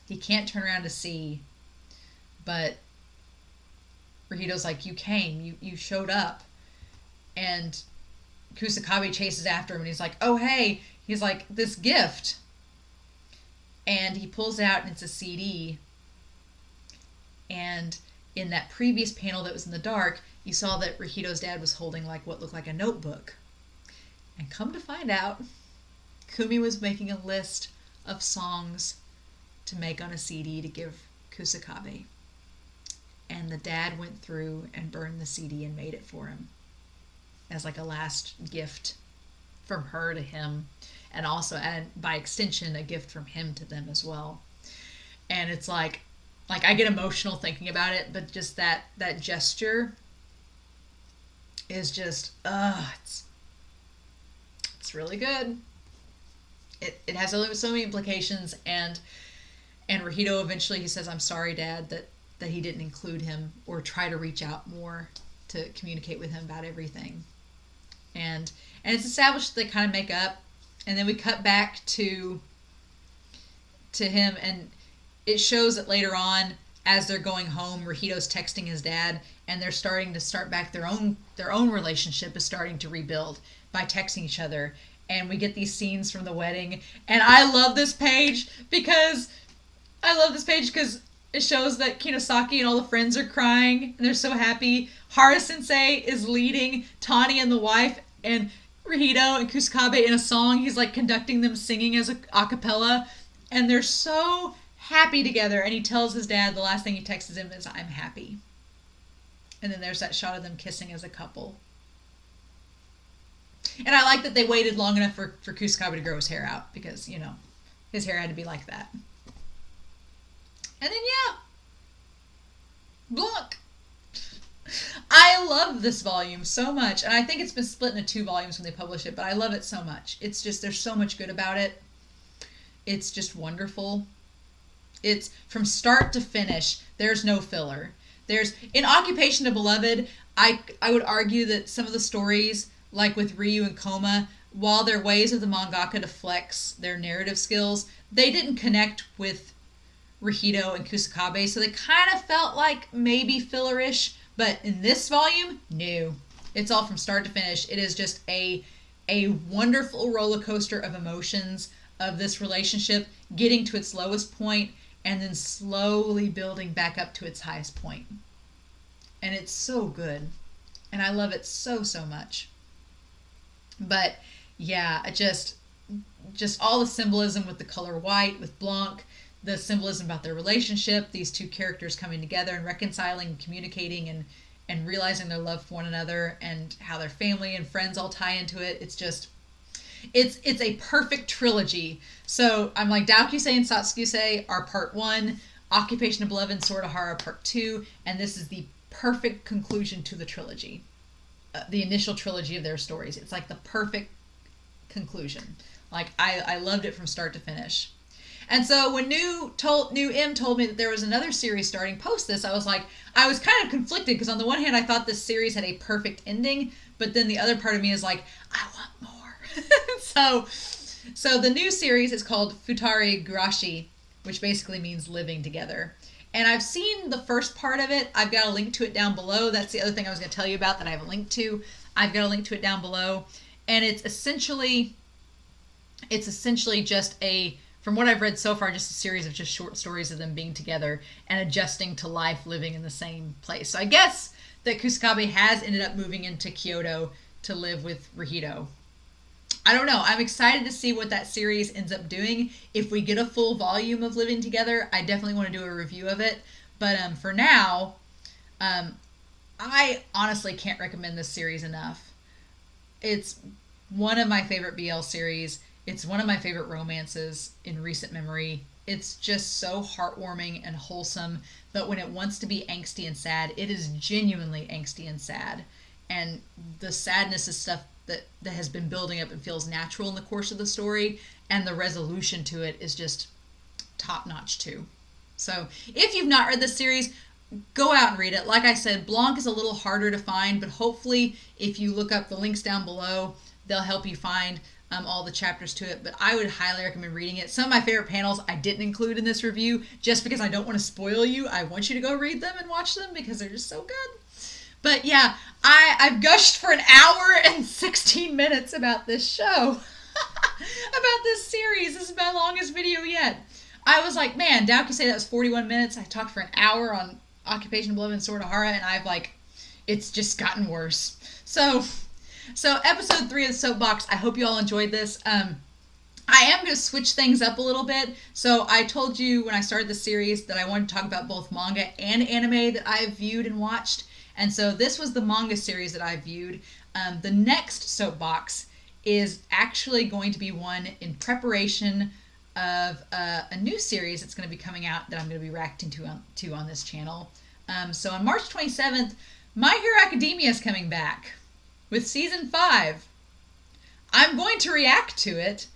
He can't turn around to see, but Ruhido's like, you came, you showed up. And Kusakabe chases after him, and he's like, oh, hey, he's like, this gift. And he pulls it out, and it's a CD. And in that previous panel that was in the dark, you saw that Ruhido's dad was holding like what looked like a notebook. And come to find out, Kumi was making a list of songs to make on a CD to give Kusakabe. And the dad went through and burned the CD and made it for him as like a last gift from her to him, and also, and by extension, a gift from him to them as well. And it's like I get emotional thinking about it, but just that gesture is just it's really good. It has so many implications, and Ruhido eventually, he says, I'm sorry, Dad, that he didn't include him or try to reach out more to communicate with him about everything. And it's established that they kind of make up, and then we cut back to him, and it shows that later on, as they're going home, Ruhido's texting his dad, and they're starting to start back their own relationship is starting to rebuild by texting each other. And we get these scenes from the wedding, and I love this page because it shows that Kinosaki and all the friends are crying, and they're so happy. Hara Sensei is leading Tani and the wife and Ruhido and Kusakabe in a song. He's like conducting them singing as a cappella, and they're so happy together. And he tells his dad, the last thing he texts him is, I'm happy. And then there's that shot of them kissing as a couple. And I like that they waited long enough for Kusakabe to grow his hair out, because, you know, his hair had to be like that. And then, yeah, Blanc. I love this volume so much, and I think it's been split into 2 volumes when they publish it, but I love it so much. It's just, there's so much good about it. It's just wonderful. It's from start to finish, there's no filler. There's in Occupation of Beloved, I would argue that some of the stories, like with Ryu and Koma, while they're ways of the mangaka to flex their narrative skills, they didn't connect with Rahido and Kusakabe, so they kind of felt like maybe fillerish. But in this volume, no. It's all from start to finish. It is just a wonderful roller coaster of emotions of this relationship getting to its lowest point and then slowly building back up to its highest point. And it's so good. And I love it so, so much. But yeah, just all the symbolism with the color white, with Blanc, the symbolism about their relationship, these two characters coming together and reconciling and communicating and realizing their love for one another, and how their family and friends all tie into it. It's just, it's a perfect trilogy. So I'm like, Doukyuusei and Satsukyusei are part 1, Occupation of Beloved and Sword of Hara part 2, and this is the perfect conclusion to the trilogy. The initial trilogy of their stories. It's like the perfect conclusion. Like, I loved it from start to finish. And so when New M told me that there was another series starting post this, I was kind of conflicted, because on the one hand I thought this series had a perfect ending, but then the other part of me is like, I want more. So the new series is called Futari Gurashi, which basically means living together. And I've seen the first part of it. I've got a link to it down below. That's the other thing I was going to tell you about that I have a link to. I've got a link to it down below. And it's essentially just from what I've read so far, just a series of just short stories of them being together and adjusting to life living in the same place. So I guess that Kusakabe has ended up moving into Kyoto to live with Rahido. I don't know. I'm excited to see what that series ends up doing. If we get a full volume of living together, I definitely want to do a review of it. But for now, I honestly can't recommend this series enough. It's one of my favorite BL series. It's one of my favorite romances in recent memory. It's just so heartwarming and wholesome, but when it wants to be angsty and sad, it is genuinely angsty and sad. And the sadness is stuff that has been building up and feels natural in the course of the story, and the resolution to it is just top-notch too. So if you've not read this series, go out and read it. Like I said, Blanc is a little harder to find, but hopefully if you look up the links down below, they'll help you find all the chapters to it. But I would highly recommend reading it. Some of my favorite panels I didn't include in this review just because I don't want to spoil you. I want you to go read them and watch them because they're just so good. But yeah, I've gushed for an hour and 16 minutes about this show. About this series. This is my longest video yet. I was like, man, Doukyuusei, that was 41 minutes. I talked for an hour on Occupation of Beloved and Sword of Hara, and it's just gotten worse. So episode 3 of the Soapbox, I hope you all enjoyed this. I am going to switch things up a little bit. So I told you when I started the series that I wanted to talk about both manga and anime that I've viewed and watched. And so this was the manga series that I viewed. The next Soapbox is actually going to be one in preparation of a new series that's going to be coming out that I'm going to be reacting to on this channel. So on March 27th, My Hero Academia is coming back with season 5. I'm going to react to it,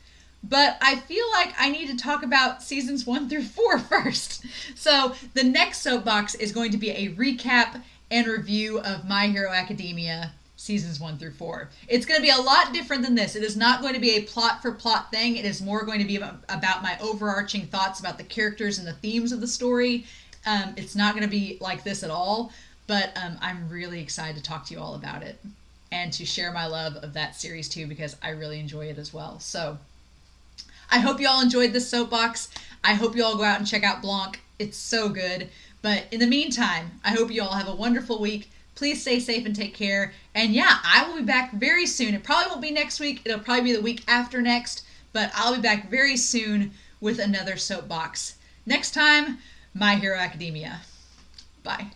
but I feel like I need to talk about seasons 1 through 4 first. So the next Soapbox is going to be a recap and review of My Hero Academia seasons 1 through 4. It's going to be a lot different than this. It is not going to be a plot for plot thing. It is more going to be about my overarching thoughts about the characters and the themes of the story. It's not going to be like this at all, but I'm really excited to talk to you all about it and to share my love of that series too, because I really enjoy it as well. So I hope you all enjoyed this Soapbox. I hope you all go out and check out Blanc. It's so good. But in the meantime, I hope you all have a wonderful week. Please stay safe and take care. And yeah, I will be back very soon. It probably won't be next week. It'll probably be the week after next. But I'll be back very soon with another Soapbox. Next time, My Hero Academia. Bye.